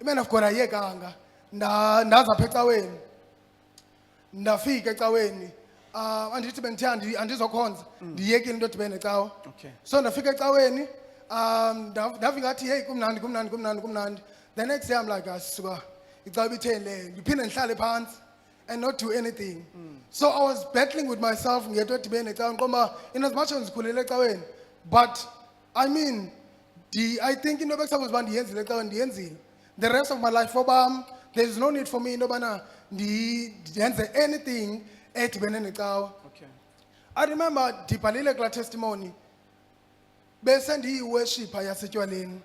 Man of God ayekanga. Ndaza apha ecaweni. Ndafika ecaweni. Andithi bendithe andizokhonza. Ndiyekile into edibene necawa. Okay. So ndafika ecaweni. Ndafika ngathi hey kumnandi. The next day I'm like asuka icawa ibitheni le. Ndiphinde ndihlale phansi and not do anything. So I was battling with myself ngento edibene necawa ngoba in as much as ndikhulele ecaweni, but I mean, I think into bekusabuza uba ndiyenzile ecaweni ndiyenzile. The rest of my life obam, there's no need for me into yobana ndiyenze anything edibene necawa. Okay. I remember ndibhalile kulaa testimony bese ndiyi-worshipper yasetywaleni.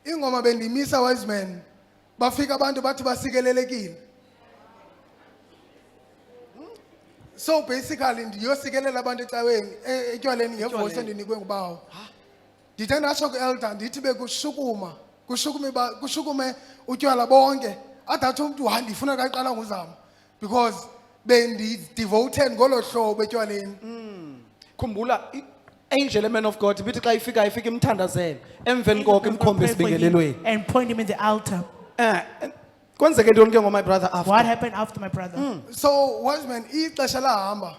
Ingoma bendimisa, wise man, bafika abantu bathi basikelelekile. So basically ndiyosikelela abantu ecaweni etywaleni ngevoice endinikwe ngubawo. Ndithe ndatsho ku-elder ndithi kushukume utywala bonke ade athi umntu hayi ndifuna kaqala nguzama because bendidevoted ngolo hlobo etywaleni. Khumbula angel, a man of God, bithi xa ifika imthandazele emveni koko Pray imkhombe for him esibingelelweni. and point him in the altar. Kwenzeke ntoni ke my brother after? What happened after my brother? So wise man, ixesha lahamba.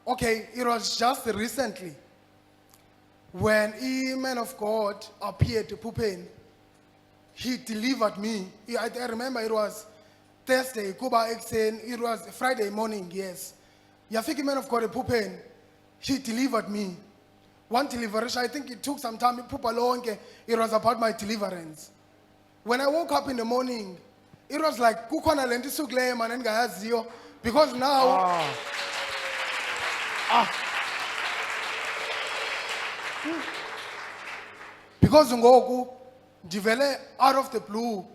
Okay, it was just recently when a man of God appeared to Pupin. He delivered me. I remember it was Thursday, Kuba Exen, it was Friday morning, yes. Yafiki man of God Pupin. He delivered me. One deliverance, I think it took some time. It was about my deliverance. When I woke up in the morning, it was like kukhona lento isukuleyo man engayaziyo because now because ngoku ndivele out of the blue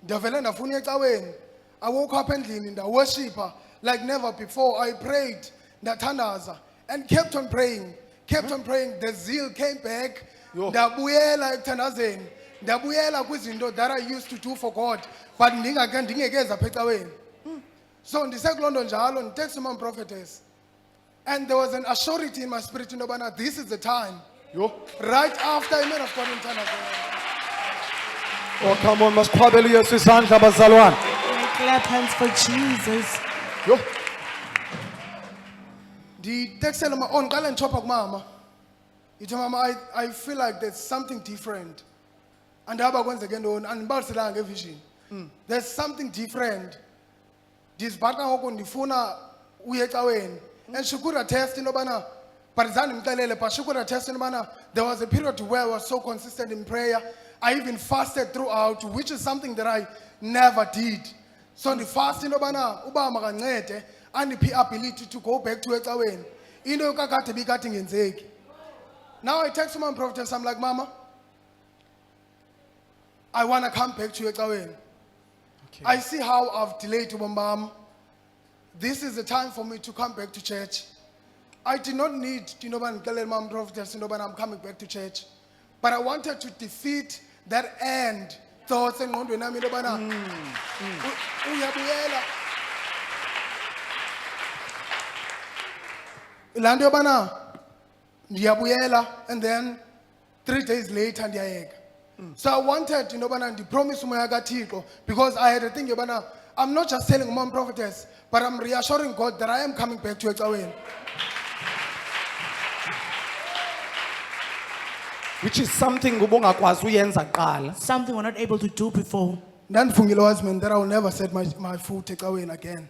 ndavele ndafuna ecaweni. I woke up endlini ndaworshipa like never before. I prayed, ndathandaza, and kept on praying. The zeal came back. Ndabuyela ekuthandazeni. Ndabuyela kwizinto that I used to do for God, but ndingekeza apha ecaweni. So ndisekuloo nto njalo nditext my prophetess, and there was an assurity in my spirit into yobana this is the time. Right after a man of God in Tanzania. Oh, come on, masiqhwabele uYesu isandla bazalwane. Clap hands for Jesus. Yo. Nditextele my own qale nditshopha kumama. Yithi mama, I feel like there's something different. Andihamba kwenzeke ntoni, andibaliselanga ngevision. There's something different. Ndizibhaqa ngoku ndifuna uye ecaweni. And she could attest into yobana, but she could attest into yobana there was a period where I was so consistent in prayer. I even fasted throughout, which is something that I never did. So the fasting obana uba makancede andiphi ability to go back to ecaweni. Into kakade bikade ngenzeki. Now I text my prophetess, I'm like, Mama, I want to come back to ecaweni. I see how I've delayed ubombam. this is the time for me to come back to church. I did not need to know about prophetess, I'm coming back to church. But I wanted to defeat that end thoughts and uyabuyela. Lando yobana ndiyabuyela, and then 3 days later ndiyayeka. So I wanted promise umoya kaThixo, because I had a thing yobana I'm not just telling mom prophetess, but I'm reassuring God that I am coming back to Ecaweni. Which is something ubungakwazi uyenza kuqala. Something we're not able to do before. Ndandifungile husband that I will never set my foot Ecaweni again.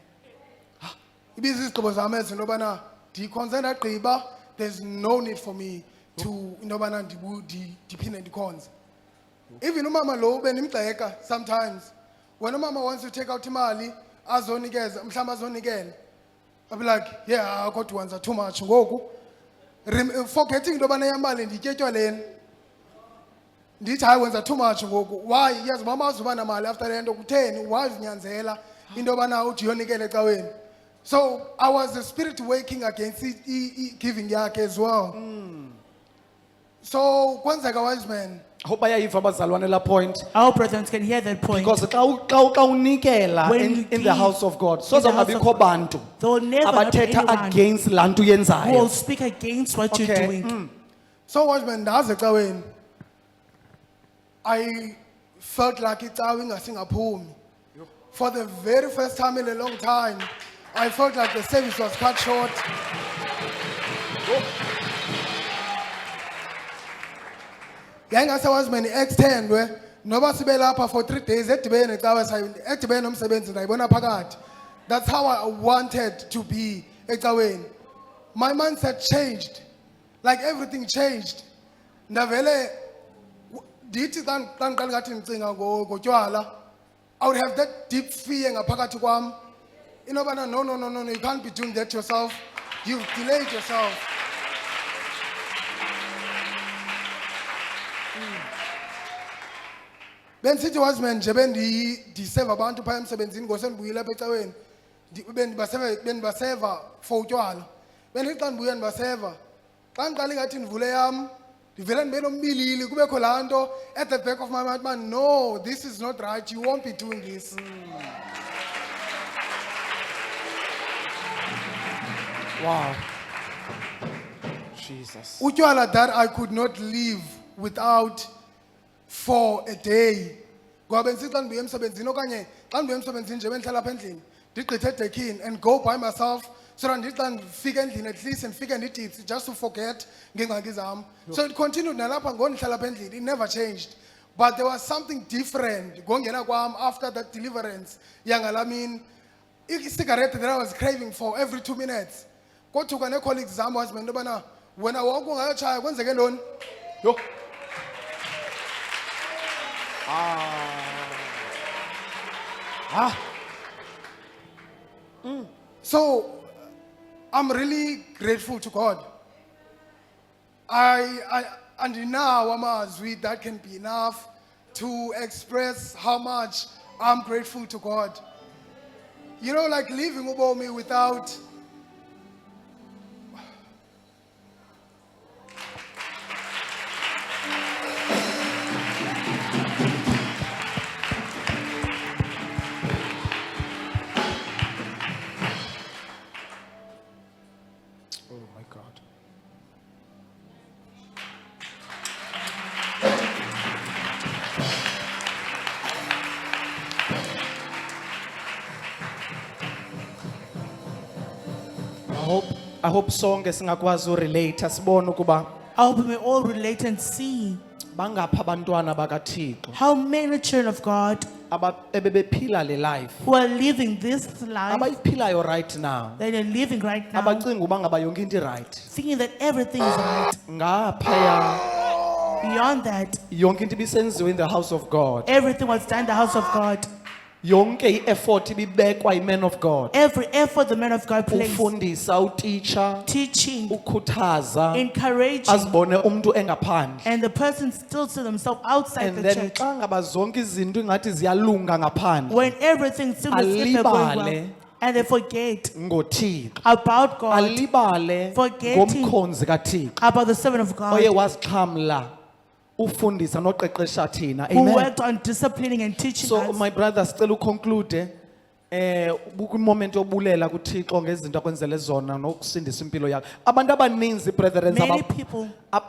Ibizizigqibo zami ezinto yobana ndikhonze ndagqiba, there's no need for me to ndiphinde ndikhonze. Even umama lo benimgxeka sometimes. When a mama wants to take out imali, azonikeza, mhlawumbe azonikela. I'll be like, yeah, I got ones are too much. Ngoku forgetting into yobana yamali ndityetywa leni. Ndithi hayi wenza too much ngoku. Why? Yes, mama azoba namali after le nto kutheni? Why uzinyanzela into yobana uthi uyonikela ecaweni? So I was the spirit waking against giving yakhe as well. So kwenzeka wise man. I hope bayayiva abazalwane la point. Our brothers can hear that point. Because xa unikela When you in the give house of God, so in the house of zangabikho God, bantu there will never not be abathetha anyone against laa nto who will uyenzayo. speak against what you're Okay. doing. So wise man, ndaze ecaweni. I felt like icawe ingasingaphumi. For the very first time in a long time, I felt like the service was cut short. Yayingase wise man extendwe noba sibe lapha for 3 days edibene ecawe edibene nomsebenzi ndayibona phakathi. That's how I wanted to be ecaweni. My mindset changed. Like everything changed. Ndavele ndithi xa ndiqala ngathi ndicinga ngotywala, I would have that deep fear ngaphakathi kwam. Inobana no, you can't be doing that yourself. You've delayed yourself. Bensithi was man nje bendiseva abantu phaya emsebenzini ngosendibuyile apha ecaweni. Bendibaseva for utywala. Bendithi xa ndibuya ndibaseva. Xa ndiqala ingathi ndivule yam, ndivele ndibe nombilili kubekho laa nto at the back of my mind, man, no, this is not right. You won't be doing this. Wow. Jesus. Utywala that I could not live without for a day. Ngoba bensithi xa ndibuya emsebenzini okanye xa ndibuya emsebenzini nje bendihlala apha endlini ndigqithe edekini and go by myself, so that ndithi xa ndifika endlini at least ndifike ndidipsi just to forget ngeengxaki zam. So it continued nalapha ngondihlala apha endlini. It never changed. But there was something different ngongena kwam after that deliverance yangala mini. I-cigarette that I was craving for every 2 minutes. Kothuka nee-colleagues zam wazima into yobana wena wonke ungayotshaya kwenzeke ntoni? Yo. So I'm really grateful to God. And now amazwi that can be enough to express how much I'm grateful to God. You know, like living ubomi without Oh my God. I hope sonke singakwazi urelate sibone ukuba I hope we may all relate and see bangapha abantwana bakaThixo how many children of God ebebephila le life who are living this life abayiphilayo right now that they're living right now, abacinga uba ngaba yonke into right thinking that everything is right. ngaphaya Beyond that, yonke into ibisenziwe in the house of God everything was done in the house of God. yonke i-effort ibibekwa i-man of God Every effort the man of God plays, ufundisa utitsha teaching, ukhuthaza encouraging, azibone umuntu engaphandle and the person still see themselves outside and the then church. xa ngaba zonke izinto ingathi ziyalunga ngaphandle When everything seems as if they're going well, alibale And they forget ngoThixo. about God, Alibale Forgetting ngomkhonzi kaThixo. about the servant of God Oye wasixhamla ufundisa noqeqesha thina. who Amen. worked on disciplining and teaching So us. my brother sicela uconclude moment yobulela kuThixo ngezinto akwenzele zona nokusindisa impilo yakhe. Abantu abaninzi brethren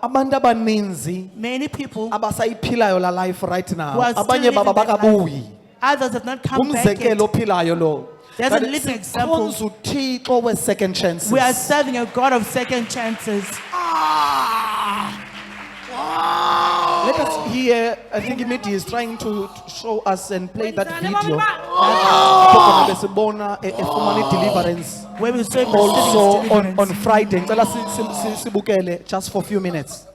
abantu abaninzi Many people abasayiphilayo la life right now. who are still Abanye living baba that bakabuyi. life. Others have not come back yet. Umzekelo ophilayo lo. There's a But living example. sikhonza uThixo we-second chances. We are serving a God of second chances. Let us hear, I think Imiti is trying to show us and play that video. Besibona efumana deliverance Where we serve also the on Friday. Ngicela sibukele just for a few minutes.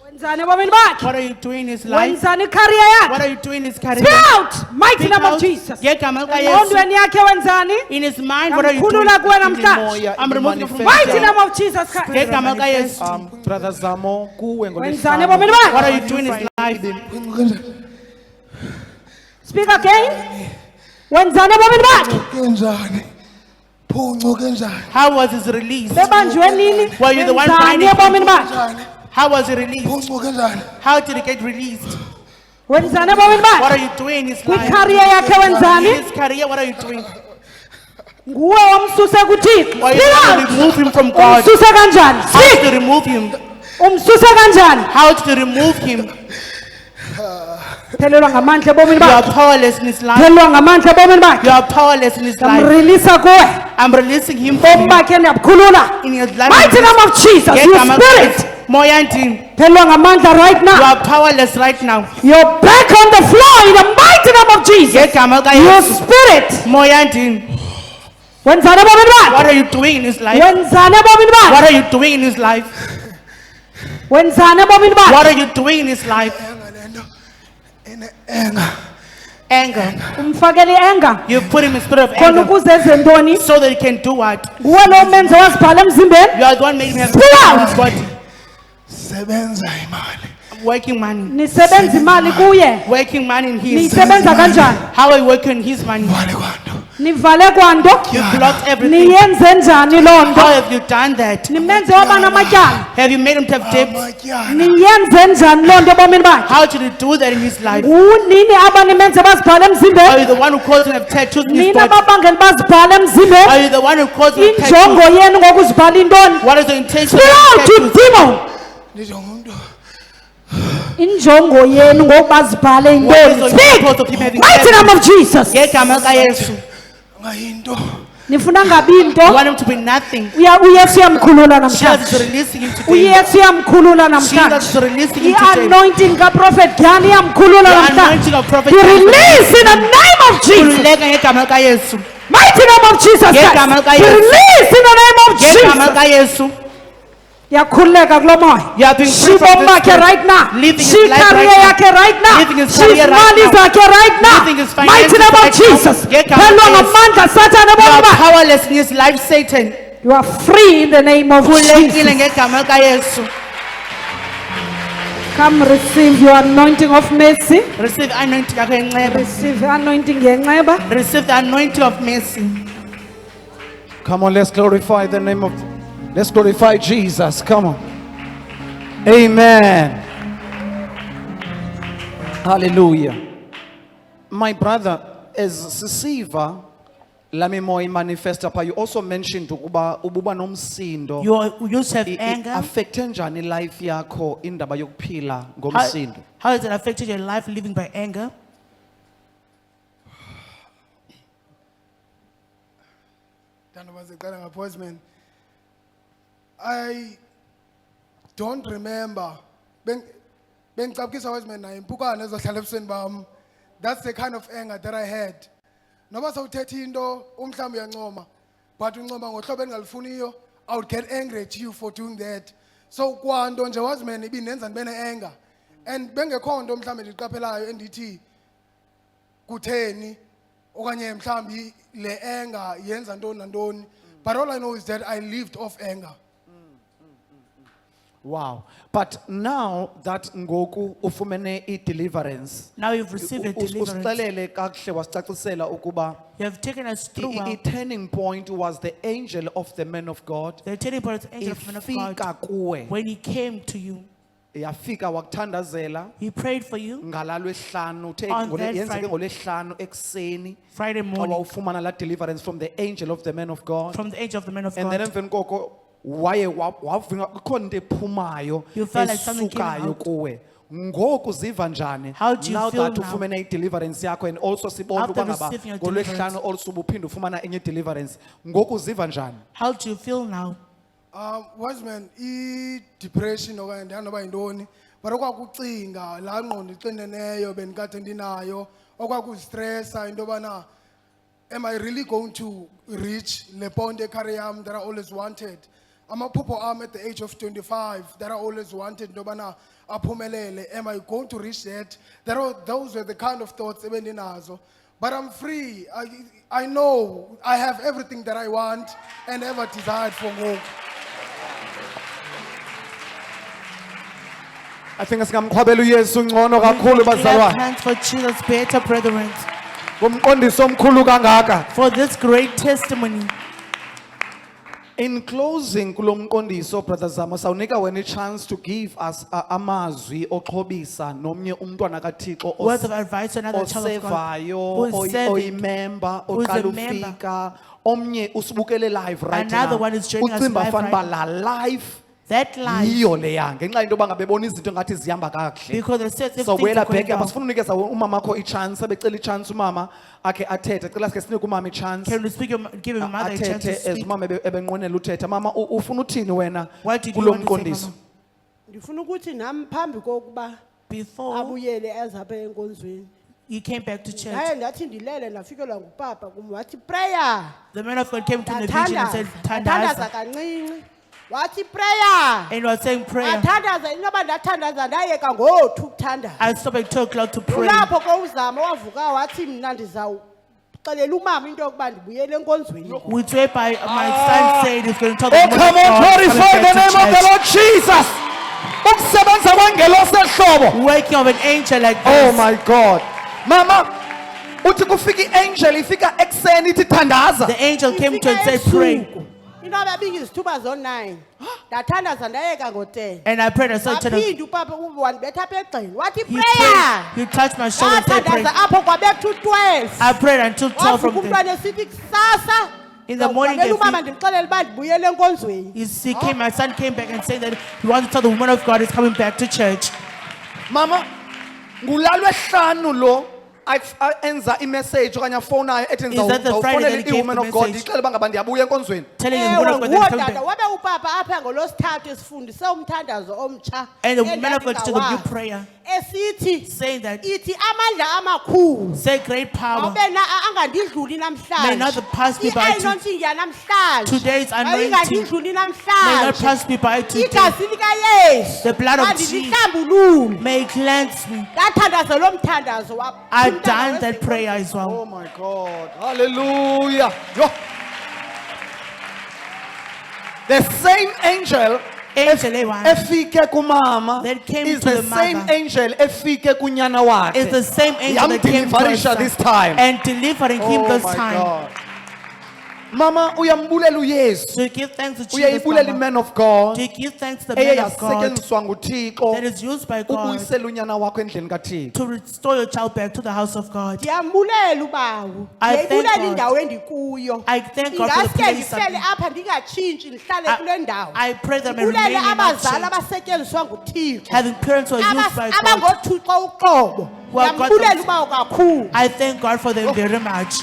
Wenzani ebomini bakhe? What are you doing in his life? Wenzani career yakhe? What are you doing in his career? Speak out, mighty Speak name of out. Jesus. Ngegama likaYesu. Engqondweni yakhe wenzani? In his mind, what are you doing? Ngamkhulula kuwe namhlanje. I'm removing you from Mighty name of Jesus Christ. Ngegama likaYesu. Brother Zamo, kuwe Wenzani ngolesihlanu. ebomini What are bakhe? you doing in his life? Speak again. Wenzani ebomini bakhe? Kenjani? Phuncu kenjani? How was his release? Bebanjwe nini? Were you the one Wenzani binding ebomini him? bakhe? Kenjani? How was he released? Phuncu kenjani? How did he get released? Wenzani ebomini What are bakhe? you doing in his life? Career yakhe In wenzani? his career, what are you doing? Nguwe wamsuse kuThixo. Why are you Speak trying out. to remove him from God? Umsuse kanjani? How Speak. did you remove him? Umsuse kanjani? How did you remove him? Phelelwa ngamandla ebomini You are bakhe. powerless in his life. Phelelwa ngamandla ebomini bakhe. You are powerless in his life. Ngamreleasa kuwe. I'm releasing him Bomi from you. bakhe ndiyabukhulula. In his life. Mighty name of Jesus, you Ngegama spirit. likaYesu. Moya ndini. Phelelwa ngamandla right You now. are powerless right now. You're back on the floor in the mighty name of Jesus. Ngegama You likaYesu. spirit. Moya ndini. Wenzani ebomini What bakhe? are you doing in his life? Wenzani ebomini What bakhe? are you doing in his life? Wenzani ebomini bakhe? What are you doing in his life? Enga lento. Enga. Anger. Umfakele enga. You put him in spirit of Khona anger ukuze enze ntoni? so that he can do what? Nguwe lo menze wazibhala emzimbeni. You are the one making him Speak have out. his body. Sebenza imali. Working money. Nisebenza imali kuye. Working money in his. Nisebenza kanjani? How are you working his money? Vale kwanto. Nivale kwanto. You blocked everything. Niyenze njani loo How nto? have you done that? Nimenze waba namatyala. Have you made him to have debts? Amatyala. Niyenze njani loo nto ebomini bakhe? How did you do that in his life? Nini abanimenze bazibhala Are emzimbeni? you the one who caused him to have tattoos in his Nina body? babangela bazibhala Are emzimbeni? you the one who caused him to have Injongo tattoos? yenu ngokuzibhala intoni? What is the intention Speak of out, you tattoos? demon. Ndijonga umuntu. Injongo yenu ngokuba zibhale What is intoni? the Speak. purpose of him having Mighty name tattoos? of Jesus. Ngegama likaYesu. Ngayinto. Nifuna ngabi You into. want him to be nothing. uyesu uyamkhulula Jesus is namhlanje. releasing him today. uyesu uyamkhulula Jesus is namhlanje. releasing him today. I-anointing kaprofet Gyani iyamkhulula The namhlanje. anointing of Prophet To Gyani. release in the name of Jesus. Khululeka ngegama likaYesu. Mighty name of Jesus Ngegama Christ. To likaYesu. release in the name of Ngegama Jesus. likaYesu. Yakhululeka kulo moya. You are being free from Shibomi this bakhe spirit. right now. Living his Shi life career right now. yakhe right now. Living his Shi career right imali now. zakhe right now. Living his Mighty finances name of right now. Jesus. Ngegama Phelelwa likaYesu. ngamandla Satan You ebomini are bakhe. powerless in his life, Satan. You are free in the name of Khululekile Jesus. ngegama likaYesu. Come receive your anointing of mercy. Receive anointing yakho yenxeba. Receive anointing yenxeba. Receive the anointing of mercy. Come on, let's glorify the name of, let's glorify Jesus. Come on. Amen. Hallelujah. My brother, as sisiva, lami moya manifesta pa, you also mentioned ukuba ububa nomsindo. You used to have anger. Affect njani life yakho indaba yokuphila How, ngomsindo? how has it affected your life living by anger? Ndandibazekala ngaphoisman. I don't remember. Bengicabukisa wesman naye impukane ezohlala ebusweni bam. That's the kind of anger that I had. Noma sawuthetha into umhlawumbe uyancoma, but uncoma ngohlobo engalifuniyo, I would get angry at you for doing that. So kwanto nje wazman ibinenza ndibe ne-anger. And bengekho nto mhlawumbe ndiqaphelayo endithi kutheni okanye mhlawumbi le anger yenza ntoni nantoni. But all I know is that I lived off anger. Wow. But now that ngoku ufumene i-deliverance, Now you've received a deliverance. usixelele kakuhle wasicacisela ukuba You have taken us through well. i-turning point was the angel of the man of God. The turning point of the angel of the man of God. Ifika kuwe. When he came to you, Yafika wakuthandazela he prayed for you ngalalwehlanu uthe On that yenzeke Friday- ngolwehlanu ekuseni Friday xa morning wawufumana la deliverance from the angel of the man of God. from the angel of the man of And then God. emveni koko wavinga kukhona into ephumayo You felt like something came esukayo out. kuwe. Ngoku ziva njani? How do you Now feel that now? ufumene i-deliverance yakho and also sibona After ukuba ngaba receiving your ngolwehlanu also ubuphinde ufumana enye deliverance. Ngoku ziva njani? How do you feel now? Wise man, i-depression okanye ndiyanoba yintoni, but okwakucinga, laa ngqondo ixineneyo bendikade ndinayo, okwakuzistresa into yobana, am I really going to reach le point ekhare yam that I always wanted? Amaphupho am at the age of 25 that I always wanted into yobana aphumelele, am I going to reach that? Those were the kind of thoughts ebendinazo. But I'm free. I know I have everything that I want and ever desired for ngoku. I think singamqhwabela uYesu ngcono kakhulu Clap bazalwane. hands for Jesus, better brethren, Ngumqondiso omkhulu kangaka. for this great testimony. In closing kulo mqondiso brother Zama sawunika wena chance to give us amazwi oxhobisa nomnye umntwana kaThixo Words of advice to another child of God osevayo who is serving, oyimember who is a oqala member. ufika omnye usibukele live right Another now one is joining us ucimba live fanuba right la life That life, yiyo leya ngenxa into yoba ngabe bona izinto ngathi zihamba kakuhle because they said if so things buyela are going back apha well, sifuna unikeza umama wakho i-chance abecela i-chance umama akhe athethe cela sike sinike umama i-chance can we speak, give your mother a chance to athethe as speak? umama ebenqwenela uthetha mama ufuna uthini wena What did you kulo want to say, mqondiso Mama? ndifuna ukuthi nami phambi kokuba Before abuyele ezapha enkonzweni you came back to church, naye ndathi ndilele ndafikelwa ngupapa kum wathi prayer the man of God came to the vision and said, ndathandaza Tandaza. kancinci wathi prayer And he was saying prayer. athandaza inoba ndathandaza ndayeka ngo-2 ukuthandaza I stopped at 2 o'clock to pray. kulapho ke uzama wavuka wathi mna ndizawuxelela umama into yokuba ndibuyele enkonzweni Which way by my son said he's going to talk Oh, to the come woman on, of God, coming glorify the back name to of the church. Lord Jesus. Ukusebenza kwangelo sehlobo. Waking of an angel like Oh this. my God. Mama, uthi kufika i-angel ifika ekuseni ithi thandaza. The angel came to and said, Ifika pray. ebusuku. into ababinga izithuba zo-9 ndathandaza ndayeka ngo-10 And I prayed and said, waphinde upapa wandibetha apha egxeni wathi he prayed. prayer He touched my shoulder and said, pray. wathandaza apho kwabetha u-12 I prayed until 12 wavuka from there. umntwana esithi kusasa In the morning, ndizawuxelela umama they- ndimxelele uba ndibuyele enkonzweni He came, my son came back and said that he wanted to tell the woman of God is coming back to church. Mama, ngulalwehlanu lo enza i-message okanye afowunayo ethi Is that the Friday that he ndizawufonela gave i-woman the of God message? ndixele uba ngaba ndiyabuya enkonzweni. Telling the ewe woman of God nguwo that is coming tata back. wabe upapa apha ngolosithathu esifundise umthandazo omtsha And the man of God took a new endandingawazi. prayer, esithi saying that, ithi amandla amakhulu say great power. abe angandidluli May not pass me by i-anointing yanamhlanje Today's anointing ayingandidluli may not namhlanje pass me by today. igazi likayesu The blood of Jesus andilihlambulule may cleanse me. ndathandaza lo mthandazo wa- I've umntana done that wese- prayer as well. Oh my God. Hallelujah. Yo. The same angel Angel ewa- efike kumama That came is to the the same mother. angel efike kunyana wakhe. is the same angel that came to Yamdeliverisha us this time. and delivering him Oh this my time. God. Mama uyambulela uYesu. To give thanks to Jesus, Uyayibulela Mama. man of God. To give thanks to the man of God Eyasetyenziswa nguThixo that is used by God ukuyisela unyana wakho endlini kaThixo. to restore your child back to the house of God. ndiyambulela ubawo I thank ndiyayibulela God. indawo endikuyo I thank God for the ingaske place ndihlele I'm apha ndingatshintshi ndihlale kule ndawo I pray that I may ndibulele remain in that abazali church, abasetyenziswa nguthixo having parents who are used by God. abangothixo uqobo Who have got ndiyambulela them- ubawo kakhulu I thank God for Oh. them very much.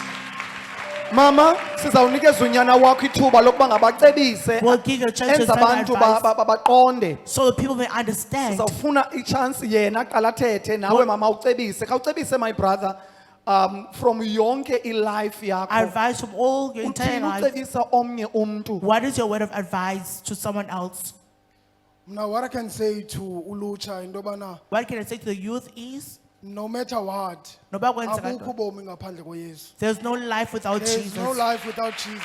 Mama, sizawunikeza unyana wakho ithuba lokuba ngabacebise We'll give your church enza some abantu advice baqonde. so that people may understand. Sizawufuna i-chance yena aqala athethe nawe mama ucebise. Khawucebise my brother from yonke i-life yakho. Advice from all your entire Uthini life. ucebisa omnye umntu? What is your word of advice to someone else? Now, what I can say to ulucha into yobana, What can I say to the youth is, no matter what, noba kwenzeka abukho ntoni, ubomi ngaphandle koYesu. there's no life without There's Jesus. no life without Jesus.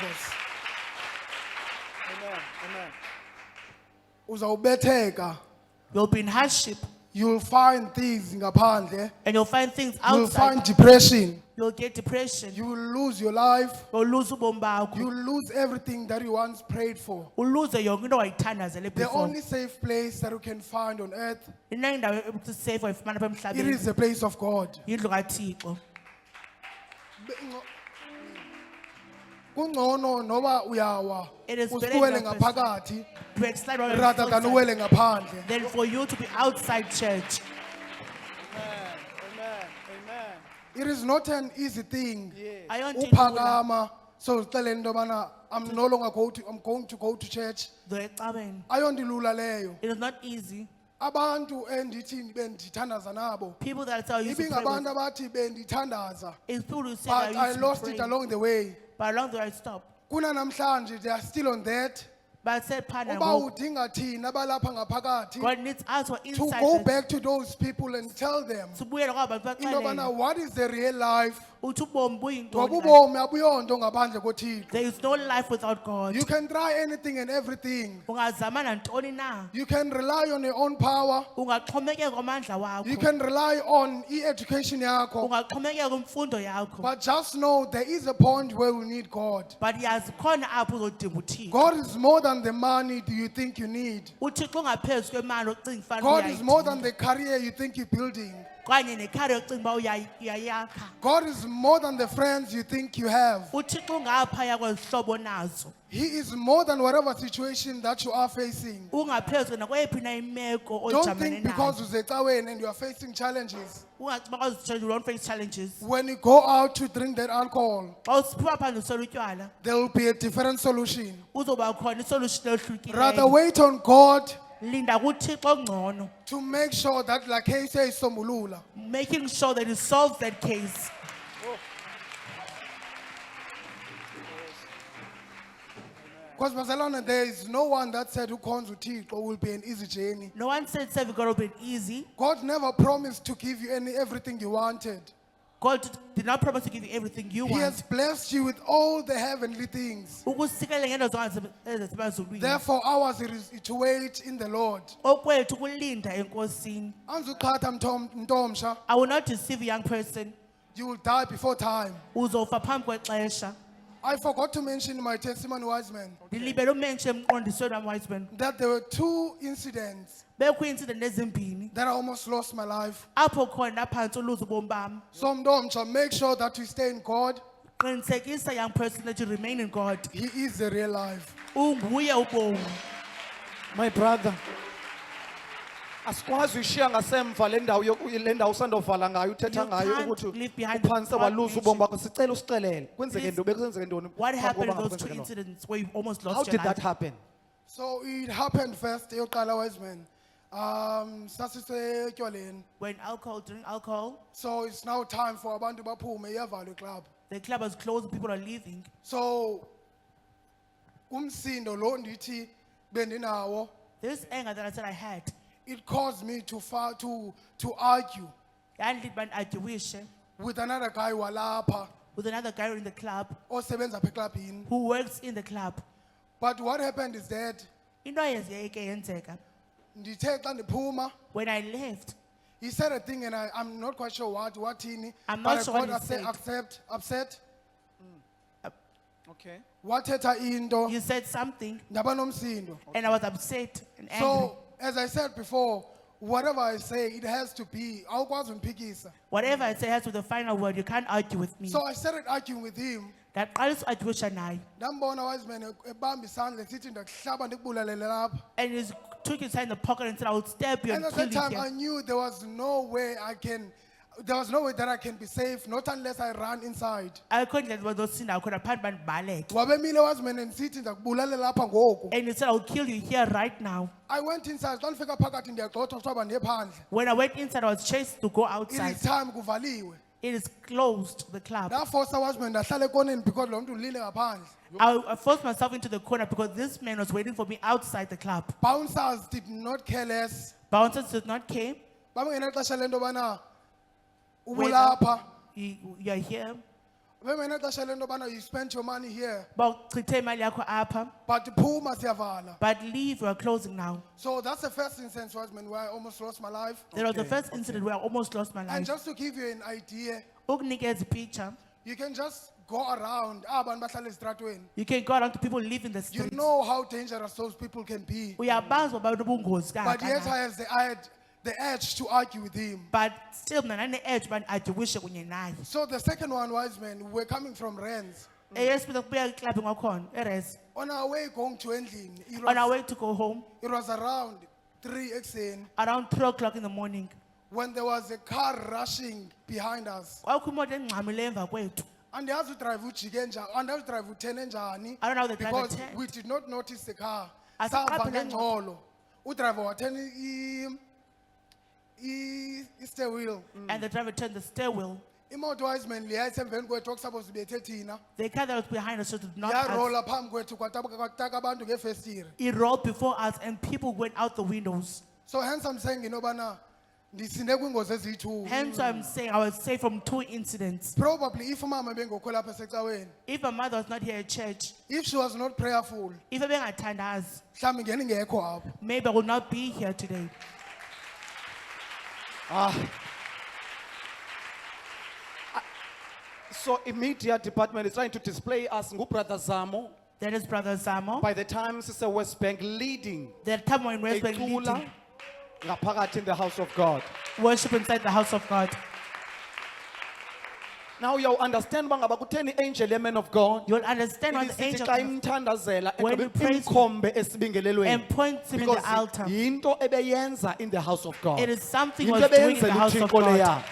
uzawubetheka, You'll be in hardship you'll find things ngaphandle, and you'll find things you'll outside. find depression, You'll get depression. you will lose your life, You'll lose ubomi bakho. you will lose everything that you once prayed for. Uluze yonke into owayithandazele The before. only safe place that you can find on earth, Inendawo esafe oyifumana apha it emhlabeni. is the place of God. Yindlu kaThixo. Kungcono noba uyawa, It is better usiwele enough ngaphakathi To extend on rather than uwele ngaphandle. than for you to be outside church. It is not an easy thing. Ayonto ilula. Uphakama, so ucele into yobana I'm no longer I'm going to go to church. Zoya ecabeni. Ayondilula leyo. It is not easy. Abantu endithi bendithandaza nabo. People that tell you to pray Ibingabantu with, abathi bendithandaza. it's people who say But that I used to lost pray, it along the way. but along the way I stopped. Kuna namhlanje they are still on that. But I said, partner, Uba udinga thina abalapha ngaphakathi God needs us for to insight. go back to those people and tell them Sibuyele kwaba bantu into yobana baxelele. what is the real life. Uthi ubomi buyintoni Ngoba like- ubomi abuyonto ngaphandle koThixo. There is no life without God. You can try anything and everything. Ungazama nantoni na. You can rely on your own power. Ungaxhomekeka kwamandla You wakho. can rely on education yakho. Ungaxhomekeka kumfundo yakho. But just know there is a point where we need God. But yazi khona apho uzodinga uThixo. God is more than the money you think you need. uThixo ungaphezu kwemali ocinga fanele God is more than uyayidinga. the career you think you're building. Kanye nekhari ocinga uba uyayakha. God is more than the friends you think you have. uThixo ungaphaya kwezihlobo nazo. He is more than whatever situation that you are facing. Ungaphezu nakweyiphi na imeko Don't ojamene think because nayo. uzecaweni and you are facing challenges. Ungaciba kwazitshela you don't face challenges. When you go out to drink that alcohol, Xa usiphuma phandle usela utywala, there will be a different solution. uzoba khona isolution Rather ehlukileyo. wait on God Linda kuThixo ongcono, to make sure that like he says sombulula. making sure that he solves that case. Because Barcelona, there is no one that said who comes with Thixo will be an easy journey. No one said serving God will be easy. God never promised to give you everything you wanted. God did not promise to give you everything you He want. has blessed you with all the heavenly things. Ukusikelela ngento zonke ezemazulwini. Therefore, ours is to wait in the Lord. Okwethu kulinda enkosini. Anzuqhatha mntomsha, I will not deceive a young person. you will die before time. Uzofa phambi kwexesha. I forgot to mention in my testimony, wise man, Ndilibele umention emqondisweni wami wise man. that there were two incidents Bekho incident ezimbini. that I almost lost my life. Apho khona phansi uluza ubomi bami. So mntomsha, make sure that you stay in God. Qinisekisa young person that you remain in God. He is the real life. Unguye ubomi. My brother, asikwazi uyishiya ngasemva le ndawo le ndawo usandovala ngayo uthetha You ngayo can't ukuthi leave behind the uphansi waluza foundation. ubomi bakho sicela usixelele kwenzeke Please, ntoni bekwenzeke ntoni What phambi happened in kokuba those two kwenzeke ntoni? incidents where you almost How lost your did that life? happen? So it happened first, yoqala wise man. Sasisetywaleni. When drink alcohol, So it's now time for abantu baphume iyavalwa club. the club is closed, people are leaving. So umsindo lo ndithi bendinawo, This anger that I said I had, it caused me to argue yandid bandiarguishe with another guy walapha with another guy in the club osebenza apha eklabhini. who works in the club. But what happened is that Into eyenzeke yenzeka. ndithe xa ndiphuma, When I left, he said a thing and I'm not quite sure wathini, I'm but not I sure what got he said. upset. Okay. Wathetha into, you said something ndaba nomsindo. and I was upset and angry. So as I said before, whatever I say, it has to be. Awukwazi undiphikisa. Whatever I say has to be the final word. You can't argue with me. So I started arguing with him. Ndaqalisa uarguisha naye. Ndambona wise man ebamba isandla sithi ndakuhlaba ndikubulalele lapha. And he took his hand in the pocket and said, I will stab you And and at kill that you time I here. knew there was no way that I can be safe, not unless I run inside. Akho ndlela bazosinda khona phambi bandibaleke. Wabemile wise man ndisithi ndakubulalela lapha ngoku. And he said, I will kill you here right now. I went inside. Xa ndifika phakathi ndiyagxothwa kuthiwa bandiye phandle. When I went inside, I was chased to go It outside. is time kuvaliwe. It is closed, the club. Ndafosa wise man ndahlala ekoneni because lo mntu ulile ngaphandle. I forced myself into the corner because this man was waiting for me outside the club. Bouncers did not care less. Bouncers did not care. Babengenaxesha lento yobana Whether ubulapha. you are here. bebenexesha lento yobana you spent your money here Bawuchithe imali yakho apha, but phuma siyavala. but leave, we are closing now. So that's the first instance, wise man, where I almost lost my life. That was the first incident where I almost lost my And life. just to give you an idea, Ukunikeza picture, you can just go around, abantu bahlala ezitratweni. you can go around to people live in the You streets. know how dangerous those people can be. Uyabazi uba banobungozi But yet kangakanani. I had the urge to argue with him. But still mna ndane-edge uba adiwishe kunye naye. So the second one, wise man, we were coming from Rennes. Eyesibili kubuya eklabhi kwakhona, eRes. On our way going to Endlini, On our way to go home, it was around 3 XN around 3 o'clock in the morning, when there was a car rushing behind us. kwakho imoto engxamileyo emva kwethu. Andiyazi udrive ujike njani, andiyazi udrive uthene njani. I don't know how the driver Because turned. we did not notice the car. Asiqaphele Sava ngqo. ngengxolo. Udriver wathena i-steer wheel. And the driver turned the stair wheel. Imoto wise man leya isemveni kwethu okusupposed ibethe thina. The car that was behind us did not pass. Yarola phambi kwethu kwataka abantu ngefestire. It rolled before us and people went out the windows. So hence I'm saying inobana ndisinde kwingozi eziyi-2. Hence I'm saying I was saved from 2 incidents. Probably if umama bengekho lapha esecaweni, If my mother was not here at church, if she was not prayerful, if ebengathandazi, mhlawumbi ngeni ngekho apho. maybe I would not be here today. So immediate department is trying to display us Brother Zamo. That is Brother Zamo. By the time Sister West Bank leading That time when West Bank ecula leading ngaphakathi in the house of God. worship inside the house of God. Now you understand bangaba kutheni angel man of God. You'll understand what the Isithi angel xa of- imthandazela When egqibe you praise imkhombe esibingelelweni. and points him in the Because altar. yinto ebeyenza in the house of God. It is something Yinto was doing in the ebeyenzela house of uThixo God. leya.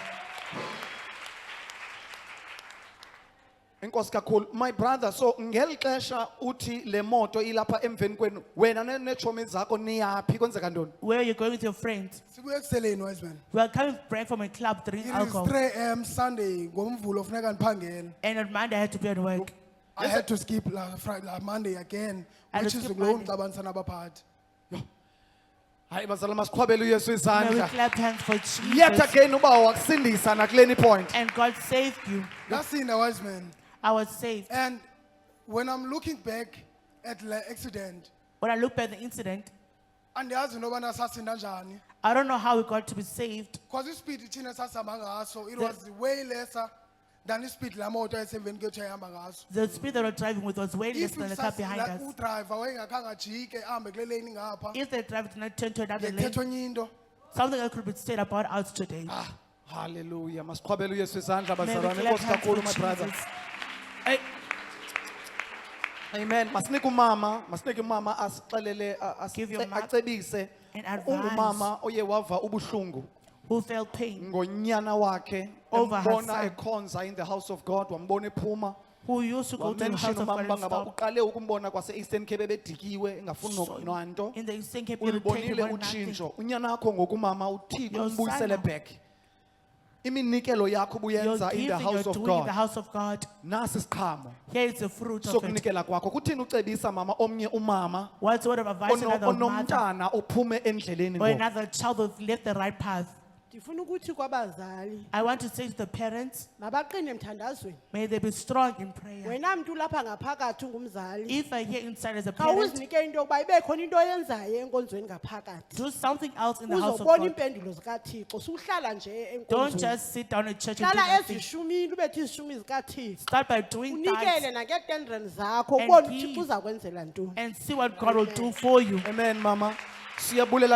Enkosi kakhulu. My brother, so ngeli xesha uthi le moto ilapha emveni kwenu wena neetshomi zakho niyaphi kwenzeka ntoni? Where are you going with your friends? Sibuye ekuseleni wise man. We are coming back from a club It drinking is alcohol. 3 AM Sunday, ngomvulo funeka ndiphangele. And on Monday I had to be at work. I had to skip la Monday again, And which to is skip ngulo Monday. mxabanisana abaphathi. Hayi bazala masiqhwabele uYesu May we izandla. clap hands for Yet Jesus. again uba wakusindisa nakuleni point. And God saved you. That's in the wise man. I was saved. And when I'm looking back at the accident, When I look back at the incident, andiyazi nobana sasinda njani. I don't know how we got to be saved. Because ispeed thina sasihamba ngaso, it was way lesser than ispeed la moto esemveni kwethu ehamba ngaso. The speed that we were driving with was way less If than the car behind us. udriver wayengakhange ajike ahambe kule lane ngapha, If the driver did not turn to another lane, ngethethwa enye into. something that could be said about us today. Hallelujah. Masiqhwabele uYesu izandla May we bazalwane. clap Enkosi hands kakhulu my for brother. Jesus. Hey. Amen. Masinike umama asixelele Give your mouth acebise an advice. ungumama oye wava ubuhlungu Who felt pain, ngonyana wakhe Over her embona son. ekhonza in the house of God wambona ephuma who used to go to the wamention house of God umama and ngaba stop. uqale ukumbona kwase Eastern Cape ebedikiwe engafuni So, nanto in the Eastern Cape, you take ulibonile about nothing. utshintsho unyana wakho ngokumama uthixo Your umbuyisele son- back iminikelo yakho You're buyenza in giving, the you're house of doing in the God house of God. nasi isiqhamo Here is the fruit of it. sokunikela kwakho kuthini ucebisa mama omnye umama What's the word of advice to another mother onomntana ophume endleleni or ngoku another child who left the right path? ndifuna ukuthi kwabazali I want to say to the parents, mabaqine emthandazweni may they be strong in prayer. wena mntu ulapha ngaphakathi ungumzali If I hear inside as a parent, khawuzinike into yokuba ibe khona into oyenzayo enkonzweni ngaphakathi do something else in the house of uzobona God. impendulo zikathixo suhlala nje Don't enkonzweni just sit down at church and do hlala nothing. ezishumini ubethe izishumi zikathixo Start by doing unikele that nangeetendren zakho And ubone give. uthixo uza kwenzela ntoni and see what God will do for you. amen mama siyabulela